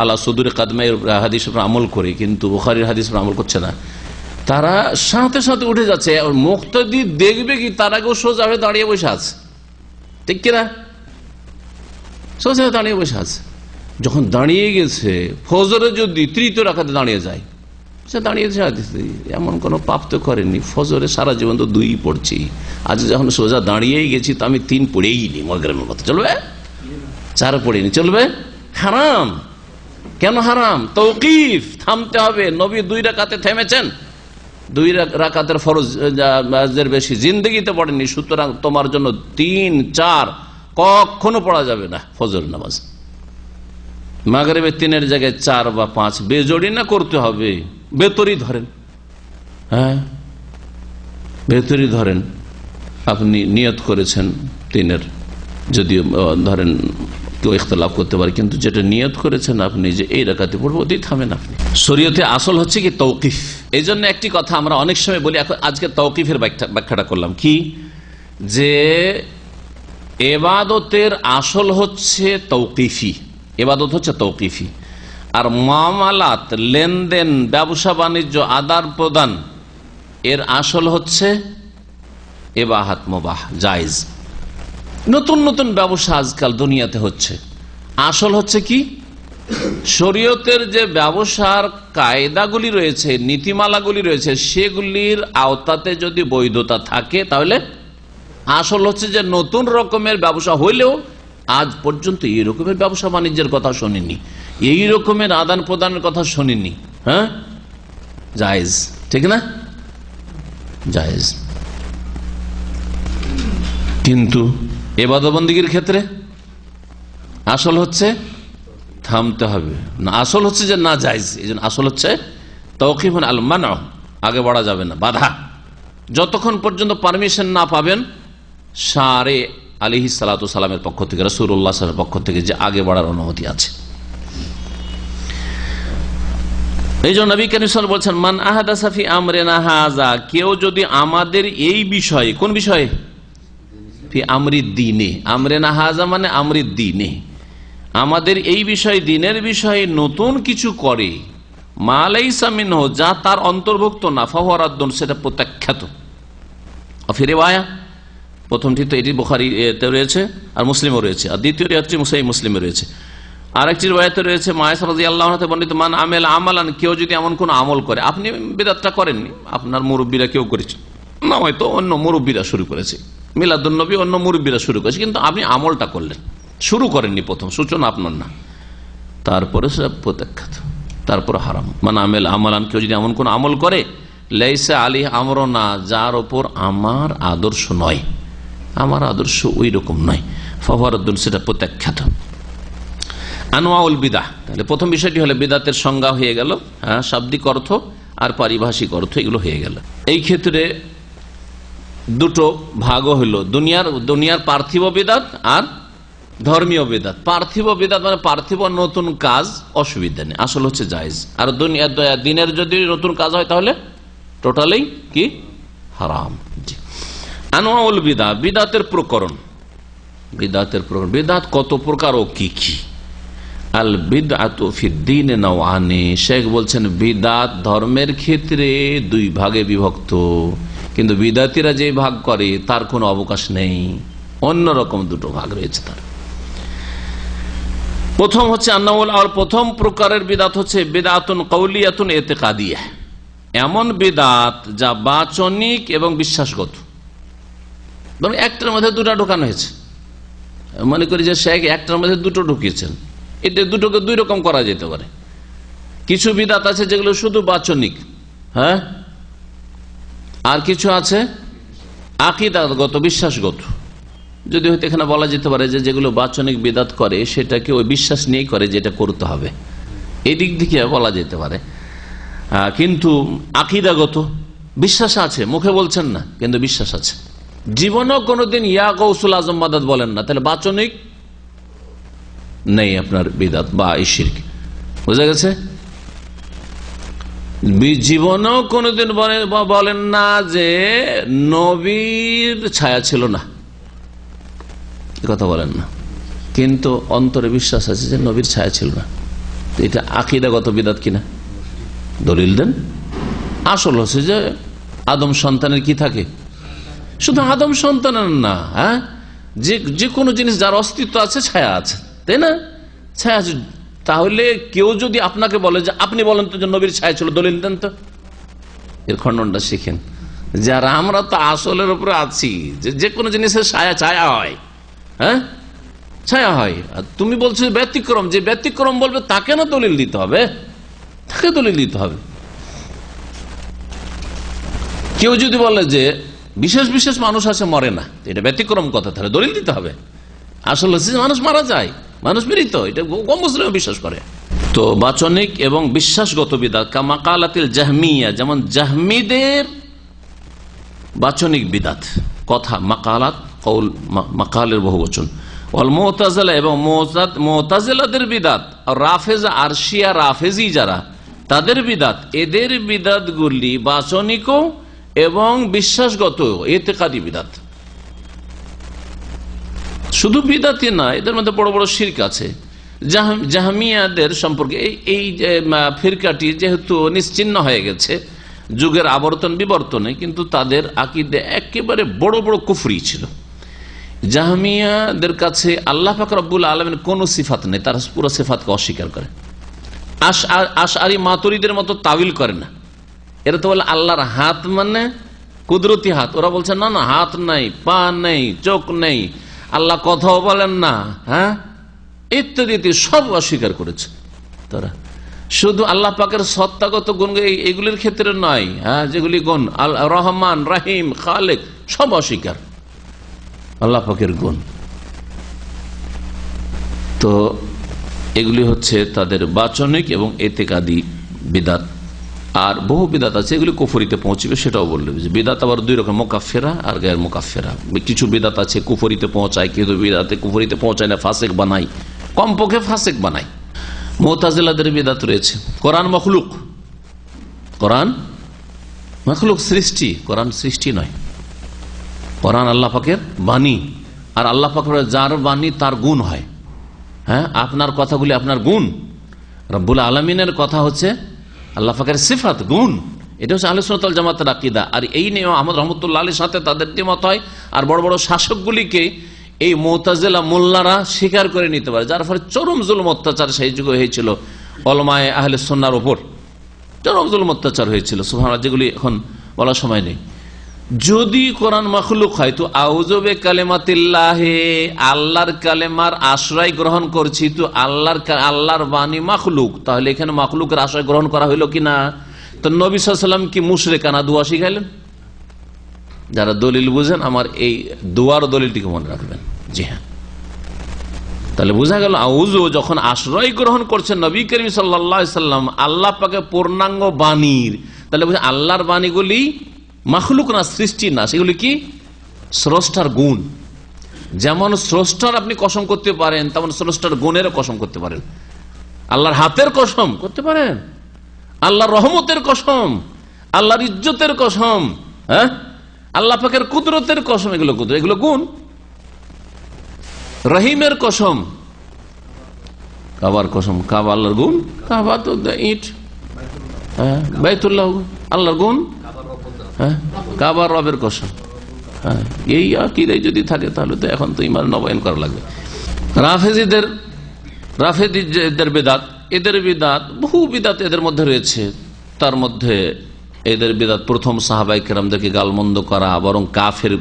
আল্লাহ সদুরে কাদমায়ের হাদিস আমল করে, কিন্তু বুখারীর হাদিস আমল করছে না, তারা সাথে সাথে উঠে যাচ্ছে। মুক্তাদি দেখবে কি তার আগেও সোজা হয়ে দাঁড়িয়ে বসে আছে, ঠিক কিনা? সোজা হয়ে দাঁড়িয়ে বসে আছে। যখন দাঁড়িয়ে গেছে, ফজরে যদি 3য় রাকাতে দাঁড়িয়ে যায়, সে দাঁড়িয়ে এমন কোনো পাপ তো করেনি। ফজরে সারা জীবন তো 2 পড়ছি, আজ যখন সোজা দাঁড়িয়েই গেছি তো আমি 3 পড়েই নি, মাগরিবের মতো চলবে, 4 পড়েনি চলবে? হারাম। কেন হারাম? তৌকিফ, থামতে হবে। নবী 2 রাকাতে থেমেছেন, 2 রাকাতের ফরজের বেশি জিন্দগিতে পড়েননি। সুতরাং তোমার জন্য 3, 4 কখনো পড়া যাবে না ফজর নামাজ। মাগরিবের 3 জায়গায় 4 বা 5 বেজোড়ি না করতে হবে। বেতরি ধরেন, হ্যাঁ বেতরি ধরেন, আপনি নিয়ত করেছেন 3, যদিও ধরেন কেউ ইখতিলাফ করতে পারে, কিন্তু যেটা নিয়ত করেছেন আপনি যে এই রাকাতে পড়বো, ওতেই থামেন আপনি। শরীয়তে আসল হচ্ছে কি তৌকিফ। এই জন্য একটি কথা আমরা অনেক সময় বলি, এখন আজকে তৌকিফের ব্যাখ্যাটা করলাম কি, যে এবাদতের আসল হচ্ছে তৌকিফি, এবাদত হচ্ছে তৌকিফি। আর মামলাত, লেনদেন, ব্যবসা বাণিজ্য, আদান প্রদান, এর আসল হচ্ছে ইবাহাত, মুবাহ, জায়েজ। নতুন নতুন ব্যবসা আজকাল দুনিয়াতে হচ্ছে, আসল হচ্ছে কি শরীয়তের যে ব্যবসার কায়দাগুলি রয়েছে, নীতিমালাগুলি রয়েছে, সেগুলির আওতাতে যদি বৈধতা থাকে তাহলে আসল হচ্ছে যে নতুন রকমের ব্যবসা হইলেও আজ পর্যন্ত এই রকমের ব্যবসা বাণিজ্যের কথা শুনিনি, এই রকমের আদান প্রদানের কথা শুনিনি, হ্যাঁ জায়েজ, ঠিক না? জায়েজ। কিন্তু ইবাদত বন্দেগীর ক্ষেত্রে আসল হচ্ছে থামতে হবে না, আসল হচ্ছে যে না জায়েজ। এই জন্য আসল হচ্ছে তাওকিফুন আল মানউ, আগে বাড়া যাবে না, বাধা। যতক্ষণ পর্যন্ত পারমিশন না পাবেন শারে আলাইহিস সালাতু সালামের পক্ষ থেকে, রাসূলুল্লাহ সাল্লাল্লাহু আলাইহি ওয়াসাল্লামের পক্ষ থেকে, যে আগে বাড়ার অনুমতি আছে। এই জন্য নবী কারীম সাল্লাল্লাহু আলাইহি ওয়াসাল্লাম বলছেন, মান আহাদাসা ফি আমরিনা হাযা, কেউ যদি আমাদের এই বিষয়ে, কোন বিষয়ে? ফি আমরি দ্বীনে, আমরিনা হাযা মানে আমরি দ্বীনে, আমাদের এই বিষয়, দিনের বিষয়ে নতুন কিছু করে, মা লাইসা মিনহু, যা তার অন্তর্ভুক্ত না, ফাহুয়া রাদ্দুন, সেটা প্রত্যাখ্যাত। ফি রিওয়ায়া, প্রথমটি তো এটি বুখারীতে রয়েছে আর মুসলিমও রয়েছে, আর দ্বিতীয়টি হচ্ছে মুসলিমে রয়েছে। আরেকটি রিওয়ায়াতে রয়েছে মায়েশা রাদিয়াল্লাহু আনহা বর্ণিত, মান আমেল আমালান, কেউ যদি এমন কোন আমল করে, আপনি বিদআতটা করেননি, আপনার মুরব্বীরা কেউ করেছে না, হয়তো অন্য মুরব্বীরা শুরু করেছে, মিলাদুন নবী অন্য মুরব্বীরা শুরু করেছে, কিন্তু আপনি আমলটা করলেন, শুরু করেননি, প্রথম সূচনা আপনার না, তারপরে সেটা প্রত্যাখ্যাত, তারপর হারাম। মান আমেল আমালান, কেউ যদি এমন কোন আমল করে, লাইসা আলাইহি আমরুনা, যার ওপর আমার আদর্শ নয়, আমার আদর্শ ওই রকম নয়, ফাহুয়া রাদ্দুন, সেটা প্রত্যাখ্যাত। আনওয়াউল বিদআহ, তাহলে প্রথম বিষয়টি হলো বিদআতের সংজ্ঞা হয়ে গেল, হ্যাঁ, শাব্দিক অর্থ আর পারিভাষিক অর্থ, এগুলো হয়ে গেল। এই ক্ষেত্রে দুটো ভাগও হলো, দুনিয়ার পার্থিব বিদআত আর ধর্মীয় বিদাত। পার্থিব বিদাত মানে পার্থিব নতুন কাজ, অসুবিধা নেই, আসল হচ্ছে জায়েজ। আর দিনের যদি নতুন কাজ হয় তাহলে টোটালি কি হারাম। আনওয়াউল বিদাত, বিদাতের প্রকরণ। বিদাত কত প্রকার ও কি কি? আল বিদআতু ফিদ্দীন নাওআনি, শেখ বলছেন বিদাত ধর্মের ক্ষেত্রে দুই ভাগে বিভক্ত, কিন্তু বিদাতিরা যে ভাগ করে তার কোনো অবকাশ নেই, অন্যরকম দুটো ভাগ রয়েছে তার। প্রথম হচ্ছে আন্নাউল, আর প্রথম প্রকারের বিদাত হচ্ছে বিদআতুন কওলিয়াতুন ইতিকাদিয়া, এমন বিদাত যা বাচনিক এবং বিশ্বাসগত। ধরুন একটার মধ্যে দুটা ঢোকানো হয়েছে, মনে করি যে শেখ একটার মধ্যে দুটো ঢুকিয়েছেন, এটা দুটোকে দুই রকম করা যেতে পারে। কিছু বিদাত আছে যেগুলো শুধু বাচনিক, হ্যাঁ, আর কিছু আছে আকীদাগত, বিশ্বাসগত। যদি হয়তো এখানে বলা যেতে পারে যে যেগুলো বাচনিক বিদাত করে সেটাকে ওই বিশ্বাস নিয়েই করে যে এটা করতে হবে, এই দিক থেকে বলা যেতে পারে। কিন্তু আকীদাগত, বিশ্বাস আছে, মুখে বলছেন না কিন্তু বিশ্বাস আছে, জীবনেও কোনোদিন ইয়া গৌসুল আজম মাদাদ বলেন না, তাহলে বাচনিক নেই আপনার বিদাত বা শিরক। বুঝা গেছে? জীবনেও কোনোদিন বলেন না যে নবীর ছায়া ছিল না, কথা বলেন না, কিন্তু অন্তরে বিশ্বাস আছে যে নবীর ছায়া ছিল না। এটা আকীদাগত বিদাত কিনা? দলিল দেন। আসল হচ্ছে যে আদম সন্তানের কি থাকে, শুধু আদম সন্তানের না, হ্যাঁ, যে কোনো জিনিস যার অস্তিত্ব আছে ছায়া আছে, তাই না? ছায়া আছে। তাহলে কেউ যদি আপনাকে বলে যে আপনি বলেন তো যে নবীর ছায়া ছিল, দলিল দেন তো, এর খণ্ডনটা শিখেন। যারা আমরা তো আসলের উপরে আছি যে কোনো জিনিসের ছায়া হয়, হ্যাঁ, ছায়া হয়। আর তুমি বলছো ব্যতিক্রম, যে ব্যতিক্রম বলবে তাকে না দলিল দিতে হবে, তাকে দলিল দিতে হবে। কেউ যদি বলে যে বিশেষ বিশেষ মানুষ আছে মরে না, এটা ব্যতিক্রম কথা, তাহলে দলিল দিতে হবে। আসলে মানুষ মারা যায়, মানুষ মৃত, এটা কম মুসলিম বিশ্বাস করে। তো বাচনিক এবং বিশ্বাসগত বিদাত কামাকালাতিল জাহমিয়া, যেমন জাহমিদের বাচনিক বিদাত, কথা মাকালাত, কৌল, মাকালের বহুবচন। ওয়াল মুতাজিলা, এবং মুতাজিলাদের বিদাত, আর রাফেজা আর শিয়া রাফেজি যারা, তাদের বিদাত, এদের বিদাত গুলি বাচনিক এবং বিশ্বাসগত ইতিকাদি বিদাত। শুধু বিদাতি না, এদের মধ্যে বড় বড় শিরক আছে। জাহমিয়াদের সম্পর্কে এই ফিরকাটি যেহেতু নিশ্চিহ্ন হয়ে গেছে যুগের আবর্তন বিবর্তনে, কিন্তু তাদের আকীদা একেবারে বড় বড় কুফরি ছিল। জাহমিয়াদের কাছে আল্লাহ পাক রব্বুল আলামিন কোন সিফাত নেই, তারা পুরো সিফাতকে অস্বীকার করে। আশআরী মাতুরিদের মতো তাবিল করে না। এরা তো বলে আল্লাহর হাত মানে কুদরতি হাত, ওরা বলছে না না, হাত নাই, পা নেই, চোখ নেই, আল্লাহ কথাও বলেন না, হ্যাঁ, ইত্যাদি সব অস্বীকার করেছে তারা। শুধু আল্লাহ পাকের সত্তাগত গুণ এগুলির ক্ষেত্রে নয়, হ্যাঁ, যেগুলি গুণ রহমান, রাহিম, খালেক, সব অস্বীকার আল্লাহ পাকের গুণ। তো এগুলি হচ্ছে তাদের বাচনিক এবং ইতিকাদি বিদাত। আর বহু বিদাত আছে এগুলি কুফরিতে পৌঁছবে, সেটাও বললে। বিদাত আবার দুই রকম, মুকাফফিরা আর গায়র মুকাফফিরা। কিছু বিদাত আছে কুফরিতে পৌঁছায়, কিন্তু বিদাতে কুফরিতে পৌঁছায় না, ফাসিক বানাই, কমপক্ষে ফাসিক বানাই। মুতাজিলাদের বিদাত রয়েছে কোরআন মখলুক, কোরআন মখলুক, সৃষ্টি, কোরআন সৃষ্টি নয়, কোরআন আল্লাহ পাকের বাণী। আর আল্লাহ পাকের যার বাণী তার গুণ হয়, হ্যাঁ, আপনার কথাগুলি আপনার গুণ। রব্বুল আলামিনের কথা হচ্ছে আল্লাহ পাকের সিফাত, গুণ। এটা হচ্ছে আহলে সুন্নাত ওয়াল জামাতের আকীদা। আর এই নিয়ে আহমদ রহমতুল্লাহ আলীর সাথে তাদের দ্বিমত হয়। আর বড় বড় শাসকগুলিকে এই মুতাজিলা মোল্লারা স্বীকার করে নিতে পারে, যার ফলে চরম জুলুম অত্যাচার সেই যুগে হয়েছিল উলামায়ে আহলে সুন্নাহর উপর, চরম জুলুম অত্যাচার হয়েছিল, সুবহানাল্লাহ, যেগুলি এখন বলার সময় নেই। যদি কোরআন মাখলুক হয় তো আউযু বিকালিমাতিল্লাহি, আল্লাহর কালেমার আশ্রয় গ্রহণ করছি, তো আল্লাহর বাণী মাখলুক, তাহলে এখানে মাখলুকের আশ্রয় গ্রহণ করা হইল কিনা? তো নবী সাল্লাল্লাহু আলাইহি ওয়াসাল্লাম কি মুশরিকানা দোয়া শিখাইলেন? যারা দলিল বুঝেন আমার এই দোয়ার দলিলটিকে মনে রাখবেন। জি হ্যাঁ, তাহলে বোঝা গেল আউযু যখন আশ্রয় গ্রহণ করছেন নবী করিম সাল্লাল্লাহু আলাইহি ওয়াসাল্লাম আল্লাহ পাকের পূর্ণাঙ্গ বাণীর, তাহলে বুঝে আল্লাহর বাণীগুলি মাখলুক না, সৃষ্টি না, সেগুলি কি স্রষ্টার গুণ। যেমন স্রষ্টার আপনি কসম করতে পারেন, তেমন স্রষ্টার গুণেরও কসম করতে পারেন। আল্লাহর হাতের কসম করতে পারেন, আল্লাহর রহমতের কসম, আল্লাহর ইজ্জতের কসম, হ্যাঁ, আল্লাহ পাকের কুদরতের কসম, এগুলো গুণ। রহিমের কসম, কাবার কসম, কাবা আল্লাহর গুণ, কাবা তো ইট, হ্যাঁ, বাইতুল্লাহ আল্লাহর গুণ, হ্যাঁ, কাবার রবের কসম। হ্যাঁ, এই আকীদা যদি থাকে তাহলে তো এখন তো ঈমান নবায়ন করা লাগবে। রাফেজিদের বেদাত, এদের বিদাত, বহু বিদাত এদের মধ্যে রয়েছে। তার মধ্যে এদের বিদাত প্রথম সাহাবায়ে কেরামদেরকে গালমন্দ করা, বরং কাফের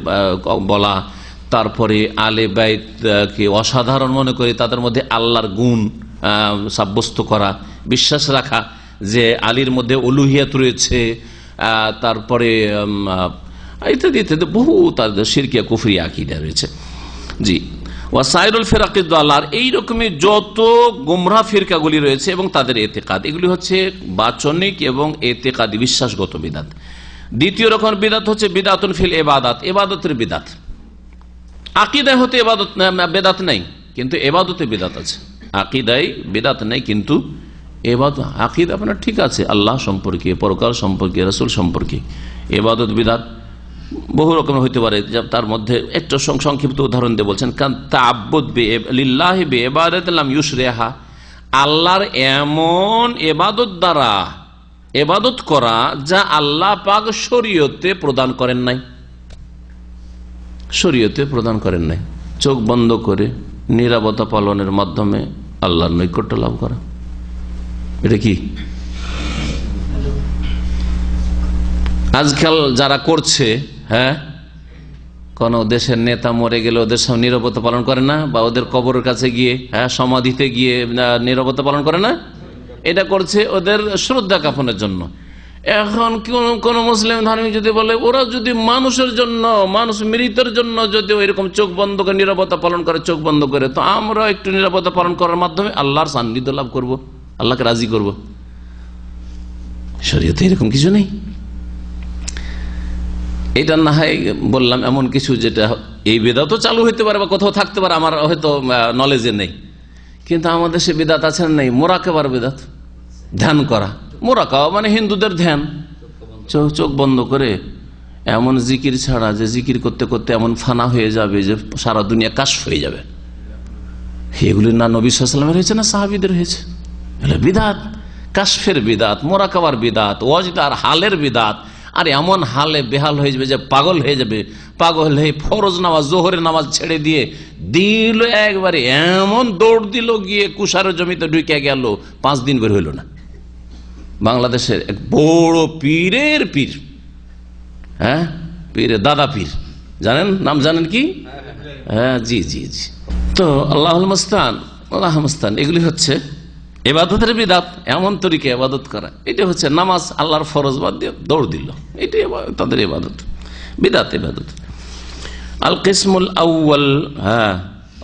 বলা, তারপরে আলে বাইতকে অসাধারণ মনে করে তাদের মধ্যে আল্লাহর গুণ সাব্যস্ত করা, বিশ্বাস রাখা যে আলীর মধ্যে উলুহিয়াত রয়েছে, তারপরে ইত্যাদি ইত্যাদি বহু তাদের শিরকিয়া কুফরিয়া আকীদা রয়েছে। জি, ওয়াসাইরুল ফিরাকিদ দালাল, এই রকমের যত গুমরাহ ফিরকাগুলি রয়েছে এবং তাদের এতেকাদ, এগুলি হচ্ছে বাচনিক এবং এতেকাদি বিশ্বাসগত বিদাত। দ্বিতীয় রকম বিদাত হচ্ছে বিদাতুন ফিল ইবাদাত, ইবাদতের বিদাত। আকীদায় হতে ইবাদত বেদাত নেই, কিন্তু ইবাদতে বিদাত আছে। আকীদায় বিদাত নেই, কিন্তু ইবাদত, আকীদা আপনার ঠিক আছে আল্লাহ সম্পর্কে, পরকাল সম্পর্কে, রাসূল সম্পর্কে। ইবাদত বিদাত বহু রকমের হইতে পারে। তার মধ্যে একটা সংক্ষিপ্ত উদাহরণ দিয়ে বলছেন, কান তাআব্বুদ লিল্লাহি বিইবাদাতি লাম ইউশরিহা, আল্লাহর এমন ইবাদত দ্বারা ইবাদত করা যা আল্লাহ পাক শরীয়তে প্রদান করেন নাই, শরীয়তে প্রদান করেন নাই। চোখ বন্ধ করে নীরবতা পালনের মাধ্যমে আল্লাহর নৈকট্য লাভ করা, এটা কি? আজকাল যারা করছে, হ্যাঁ, কোন দেশের নেতা মরে গেলে ওদের সব নীরবতা পালন করে না, বা ওদের কবরের কাছে গিয়ে, হ্যাঁ, সমাধিতে গিয়ে নীরবতা পালন করে না, এটা করছে ওদের শ্রদ্ধা জ্ঞাপনের জন্য। এখন কোন মুসলিম ধার্মিক যদি বলে ওরা যদি মানুষের জন্য, মানুষ মৃতের জন্য যদি এরকম চোখ বন্ধ করে নীরবতা পালন করে, চোখ বন্ধ করে, তো আমরা একটু নীরবতা পালন করার মাধ্যমে আল্লাহর সান্নিধ্য লাভ করব, আল্লাহকে রাজি করব। শরীয়তে এরকম কিছু নেই। এটা না হয় বললাম এমন কিছু যেটা এই বেদাতও চালু হইতে পারে বা কোথাও থাকতে পারে, আমার হয়তো নলেজে নেই, কিন্তু আমাদের সে বেদাত আছে না? নেই। মোরাকাবার বেদাত, ধ্যান করা। মোরাকাবা মানে হিন্দুদের ধ্যান, চোখ বন্ধ করে এমন জিকির ছাড়া যে জিকির করতে করতে এমন ফানা হয়ে যাবে যে সারা দুনিয়া কাশফ হয়ে যাবে। এগুলি না নবী সাল্লাল্লাহু আলাইহি ওয়াসাল্লামের হয়েছে, না সাহাবীদের হয়েছে। এগুলো বিদাত, কাশফের বিদাত, মোরাকাবার বিদাত, ওয়াজদার হালের বিদাত। আর এমন হালে বেহাল হয়ে যাবে যে পাগল হয়ে যাবে, পাগল হয়ে ফরজ নামাজ, জোহরের নামাজ ছেড়ে দিয়ে দিল একবারে, এমন দৌড় দিল গিয়ে কুষারের জমিতে ঢুকে গেল, 5 দিন বের হইল না। বাংলাদেশের এক বড় পীরের পীর, হ্যাঁ, পীরের দাদা পীর, জানেন নাম, জানেন কি? হ্যাঁ, জি জি জি। তো আল্লাহুল মুস্তান, আল্লাহুল মুস্তান, এগুলি হচ্ছে ইবাদতের বিদাত। এমন তরিকে ইবাদত করা, এটা হচ্ছে নামাজ আল্লাহর ফরজ বাদ দিয়ে দৌড় দিল, এটাই তাদের ইবাদত, বিদাত ইবাদত। আল কিসমুল আউয়াল, হ্যাঁ,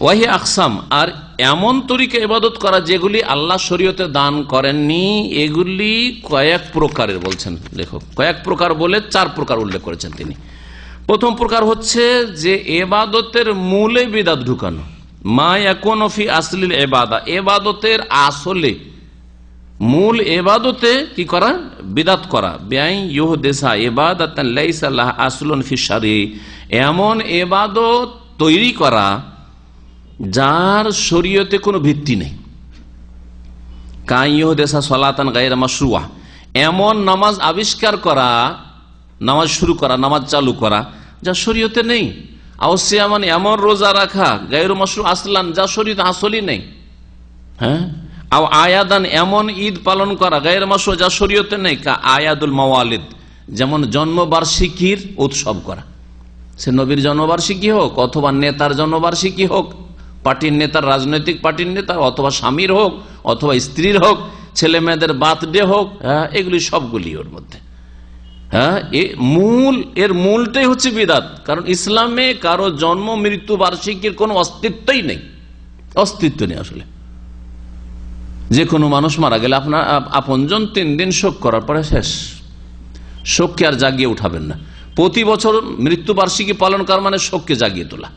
ওয়াহি আকসাম, আর এমন তরিকে ইবাদত করা যেগুলি আল্লাহ শরীয়তে দান করেননি, এগুলি কয়েক প্রকারের বলছেন লেখক। কয়েক প্রকার বলে 4 প্রকার উল্লেখ করেছেন তিনি। প্রথম প্রকার হচ্ছে যে ইবাদতের মূলে বিদাত ঢুকানো, মা ইয়াকুনু ফি আসলিল ইবাদা, ইবাদতের আসলে মূল ইবাদতে কি করা? বিদাত করা। বিআই ইউহদিসা ইবাদাতান লাইসা লাহা আসলুন ফি শারঈ, এমন ইবাদত তৈরি করা যার শরীয়তে কোনো ভিত্তি নেই। কা ইউহদিসা সালাতান গায়রা মাশরুআ, এমন নামাজ আবিষ্কার করা, নামাজ শুরু করা, নামাজ চালু করা যা শরীয়তে নেই। আউসিয়া মানে এমন রোজা রাখা গায়রু মাশরু আসলান, যা শরীয়তে আসলই নেই। হ্যাঁ, আও আয়াদান, এমন ঈদ পালন করা গায়রু মাশরু, যা শরীয়তে নেই। কা আয়াদুল মাওয়ালিদ, যেমন জন্মবার্ষিকীর উৎসব করা, সে নবীর জন্মবার্ষিকী হোক অথবা নেতার জন্মবার্ষিকী হোক, পার্টির নেতার, রাজনৈতিক পার্টির নেতার, অথবা স্বামীর হোক অথবা স্ত্রীর হোক, ছেলে মেয়েদের বার্থডে হোক, হ্যাঁ, এগুলি সবগুলি ওর মধ্যে। হ্যাঁ, এর মূলটাই হচ্ছে বিদাত। কারণ ইসলামে কারো জন্ম মৃত্যু বার্ষিকীর কোনো অস্তিত্বই নেই, অস্তিত্ব নেই আসলে। যে কোনো মানুষ মারা গেলে আপনার আপনজন 3 দিন শোক করার পরে শেষ, শোককে আর জাগিয়ে উঠাবেন না। প্রতি বছর মৃত্যু বার্ষিকী পালন করা মানে শোককে জাগিয়ে তোলা।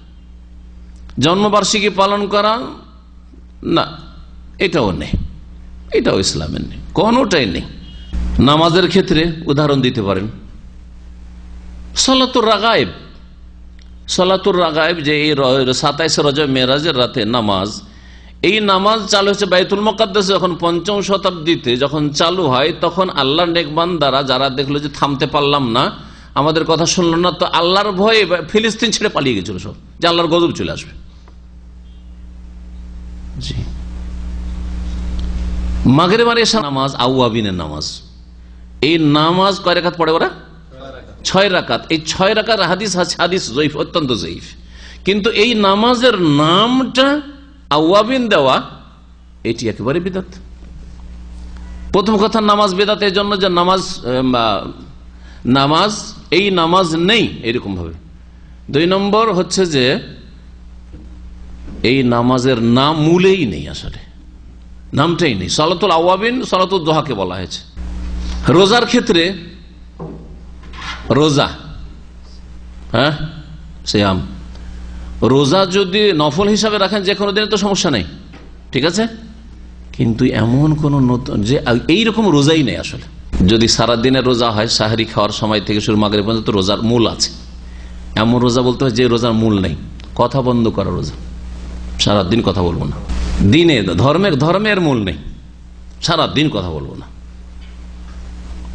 জন্মবার্ষিকী পালন করা না, এটাও নেই, এটাও ইসলামের নেই, কোনটাই নেই। নামাজের ক্ষেত্রে উদাহরণ দিতে পারেন সালাতুর রাগায়েব। সালাতুর রাগায়েব যে এই 27 রজব মেরাজের রাতে নামাজ, এই নামাজ চালু হচ্ছে বাইতুল মুকাদ্দাসে যখন 5ম শতাব্দীতে যখন চালু হয়, তখন আল্লাহর নেক বান্দারা যারা দেখলো যে থামতে পারলাম না, আমাদের কথা শুনলো না, তো আল্লাহর ভয়ে ফিলিস্তিন ছেড়ে পালিয়ে গেছিল সব, যে আল্লাহর গজব চলে আসবে। জি, মাগরিবের এশা নামাজ আউয়াবিনের নামাজ, এই নামাজ কয় রাকাত পড়ে ওরা? 6 রাকাত। এই 6 রাকাত হাদিস আছে, হাদিস জয়ীফ, অত্যন্ত জয়ীফ। কিন্তু এই নামাজের নামটা আউয়াবিন দেওয়া, এটি একেবারে বিদআত। প্রথম কথা, নামাজ বিদআত এই জন্য যে নামাজ এই নামাজ নেই এরকম ভাবে। 2 নম্বর হচ্ছে যে এই নামাজের নাম মূলেই নেই, আসলে নামটাই নেই। সালাতুল আওয়াবিন সালাতুল দোহাকে বলা হয়েছে। রোজার ক্ষেত্রে, রোজা, হ্যাঁ সিয়াম, রোজা যদি নফল হিসাবে রাখেন যে কোনো দিনে তো সমস্যা নেই, ঠিক আছে, কিন্তু এমন কোন নতুন যে এইরকম রোজাই নেই আসলে। যদি সারাদিনের রোজা হয়, সাহারি খাওয়ার সময় থেকে শুরু মাগরিব পর্যন্ত রোজার মূল আছে, এমন রোজা বলতে হয় যে রোজার মূল নেই, কথা বন্ধ করা রোজা, সারাদিন কথা বলবো না, দিনে ধর্মের মূল নেই, সারাদিন কথা বলবো না।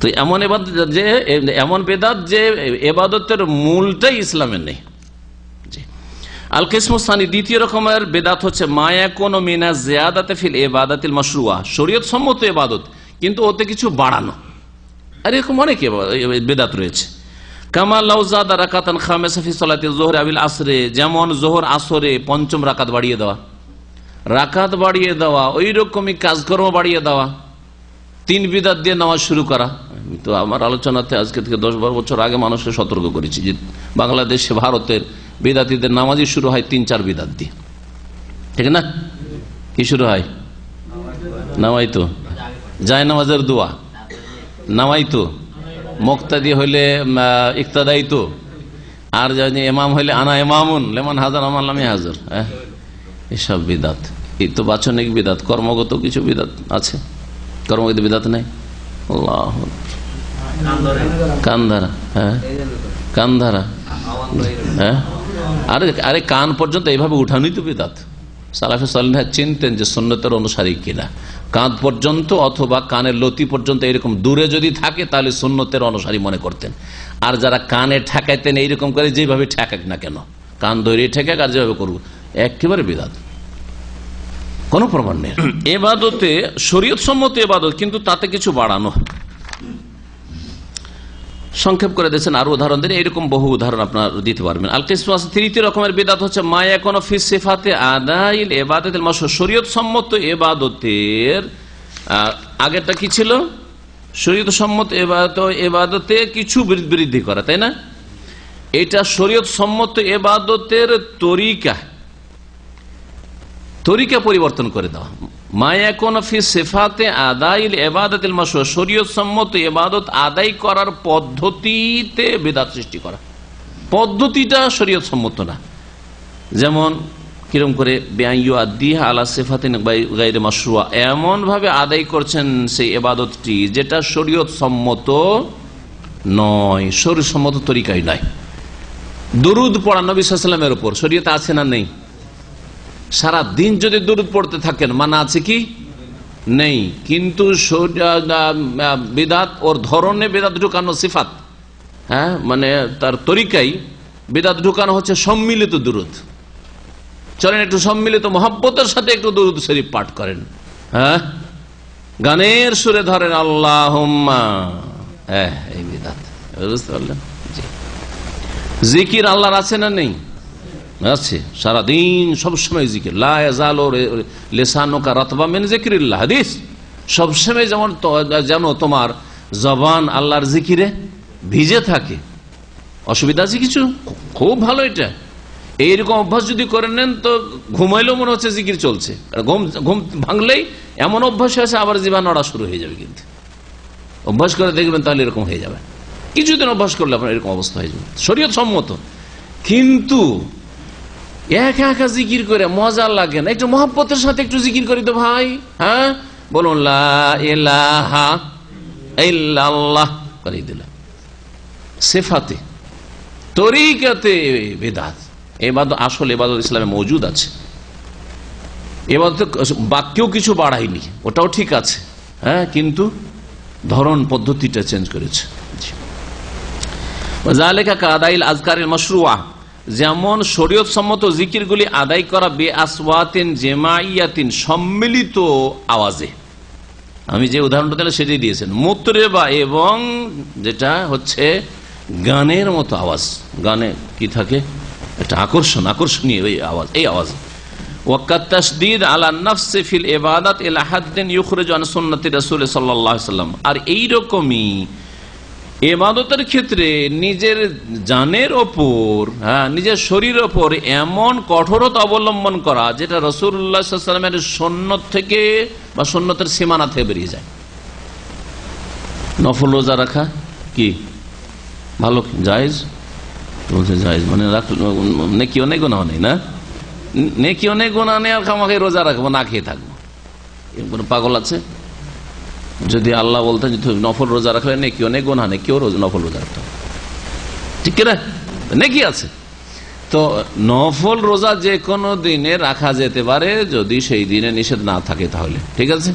তো এমন বেদাত যে এবাদতের মূলটাই ইসলামের নেই। আল কিসমুসানি, দ্বিতীয় রকমের বেদাত হচ্ছে মায়া কোন মিনা জিয়াদাতে ফিল ইবাদাতিল মাশরুআ, শরীয়ত সম্মত ইবাদত কিন্তু ওতে কিছু বাড়ানো, আর এরকম অনেক বেদাত রয়েছে। কামা লাউ যাদা রাকাতান খামিসা ফি সালাতিল যুহরি আবিল আসরে, যেমন যোহর আসরে 5ম রাকাত বাড়িয়ে দেওয়া, রাকাত বাড়িয়ে দেওয়া, ওই রকমই কাজকর্ম বাড়িয়ে দেওয়া, 3 বিদাত দিয়ে নামাজ শুরু করা। তো আমার আলোচনাতে আজকে থেকে 10-12 বছর আগে মানুষকে সতর্ক করেছি যে বাংলাদেশে, ভারতের বিদাতিদের নামাজই শুরু হয় 3-4 বিদাত দিয়ে, ঠিক না? কি শুরু হয়? নামাইতো, যায় নামাজের দোয়া, নামাইতো, মুক্তাদি হইলে ইক্তাদাইতো, আর জানি ইমাম হইলে আনা ইমামুন লেমান হাজার আমার নামে হাজার। এসব বিদাত, এই তো বাচনিক বিদাত, কর্মগত কিছু বিদাত আছে, কর্মগত বিদাত নাই। আল্লাহ, কান ধরা, হ্যাঁ কান ধরা, হ্যাঁ, আরে কান পর্যন্ত এইভাবে উঠানোই তো বিদাত। সালাফে সালেহরা চিনতেন যে সুন্নতের অনুসারী কিনা, কাঁধ পর্যন্ত অথবা কানের লতি পর্যন্ত এরকম দূরে যদি থাকে তাহলে সুন্নতের অনুসারী মনে করতেন। আর যারা কানে ঠেকাইতেন এইরকম করে, যেভাবে ঠেকাক না কেন, কান ধরে ঠেকাক আর যেভাবে করবো, একেবারে বিদাত, কোনো প্রমাণ নেই। এবাদতে শরীয়ত সম্মত এবাদত, কিন্তু তাতে কিছু বাড়ানো। সংক্ষেপ করে দিয়েছেন, আরো উদাহরণ দেন, এরকম বহু উদাহরণ আপনার দিতে পারবেন। আল কিসমুস, তৃতীয় রকমের বিদাত হচ্ছে মায়া কোন ফি সিফাতে আদাইল ইবাদাতিল মাশরুআ, শরীয়ত সম্মত ইবাদতের, আগেরটা কি ছিল? শরীয়ত সম্মত ইবাদতে কিছু বৃদ্ধি করা, তাই না? এটা শরীয়ত সম্মত ইবাদতের তরিকা পরিবর্তন করে দেওয়া। মায়া কোন ফি সিফাতে আদাইল ইবাদাতিল মাশরুআ, শরীয়ত সম্মত ইবাদত আদায় করার পদ্ধতিতে বিদআত সৃষ্টি করা, পদ্ধতিটা শরীয়ত সম্মত না। যেমন কিরকম করে বেআইয়ু আদিহা আলা সিফাতিন গায়রে মাশরুআ, এমন ভাবে আদায় করছেন সেই ইবাদতটি যেটা শরীয়ত সম্মত নয়, শরীয়ত সম্মত তরিকাই নয়। দুরূদ পড়া নবী সাল্লাল্লাহু আলাইহি ওয়াসাল্লামের উপর শরীয়তে আছে না নেই? সারা দিন যদি দুরূদ পড়তে থাকেন, মানা আছে কি? নেই। কিন্তু বিদআত ওর ধরনে বিদআত ঢুকানো, সিফাত, হ্যাঁ, মানে তার তরিকাই বিদআত ঢুকানো হচ্ছে সম্মিলিত দুরূদ। চলেন একটু সম্মিলিত মহব্বতের সাথে একটু দুরূদ শরীফ পাঠ করেন, হ্যাঁ, গানের সুরে ধরেন আল্লাহুম্মা, এই বিদআত, বুঝতে পারলেন? জিকির আল্লাহর আছে না নেই? আছে, সারাদিন সবসময় জিকির, লা ইয়াজালু লিসানুকা রাতবা মিন যিকরিল্লাহ, হাদিস, সবসময় যেন তোমার জবান আল্লাহর জিকিরে ভিজে থাকে। অসুবিধা আছে কিছু? খুব ভালো। এটা এইরকম অভ্যাস যদি করে নেন তো ঘুমাইলেও মনে হচ্ছে জিকির চলছে, ঘুম ভাঙলেই এমন অভ্যাস হয়েছে আবার জীবন নড়া শুরু হয়ে যাবে। কিন্তু অভ্যাস করে দেখবেন তাহলে এরকম হয়ে যাবে, কিছুদিন অভ্যাস করলে আপনার এরকম অবস্থা হয়ে যাবে। শরীয়ত সম্মত, কিন্তু একা একা জিকির করে মজা লাগে না, একটু মহব্বতের সাথে একটু জিকির করি তো ভাই। হ্যাঁ, বলুন লা ইলাহা ইল্লাল্লাহ করে দিলাম। সিফাতে তরিকাতে বিদআত, ইবাদত আসল ইবাদত ইসলামে মওজুদ আছে। ইবাদত বাক্যেও কিছু বাড়ায়নি, ওটাও ঠিক আছে, হ্যাঁ, কিন্তু ধরন পদ্ধতিটা চেঞ্জ করেছে। যালিকা কাদাইল আজকারিল মাশরুআ, যেমন শরীয়ত সম্মত জিকিরগুলি আদায় করা বে আসওয়াতিন জামাইয়াতিন, সম্মিলিত আওয়াজে। আমি যে উদাহরণটা দিলাম সেটাই দিয়েছেন, মুতরেবা এবং যেটা হচ্ছে গানের মতো আওয়াজ। গানে কি থাকে, একটা আকর্ষণীয় এই আওয়াজ। ওয়াক্কাত তাশদীদ আলা নাফসি ফিল ইবাদাত ইলা হাদ্দিন ইখরিজু আন সুন্নতি রাসূল সাল্লাল্লাহু আলাইহি ওয়াসাল্লাম। আর এইরকমই ইবাদতের ক্ষেত্রে নিজের জানের ওপর, নিজের শরীরের ওপর এমন কঠোরতা অবলম্বন করা যেটা রাসূলুল্লাহ সাল্লাল্লাহু আলাইহি ওয়াসাল্লামের সুন্নত থেকে বা সুন্নতের সীমানা থেকে বেরিয়ে যায়। নফল রোজা রাখা কি ভালো, জায়েজ? বলছে জায়েজ, মানে নেকি অনেক গুনাহ নেই না, নেকি অনেক গুনাহ নেই আর খামাখে রোজা রাখবো, না খেয়ে থাকবো, কোন পাগল আছে? যদি আল্লাহ বলতেন নফল রোজা রাখলে নেকি অনেক গুনাহ নেই, কেউ নফল রোজা রাখতে, ঠিক না, নেকি আছে। তো নফল রোজা যে কোনো দিনে রাখা যেতে পারে যদি সেই দিনে নিষেধ না থাকে, তাহলে ঠিক আছে।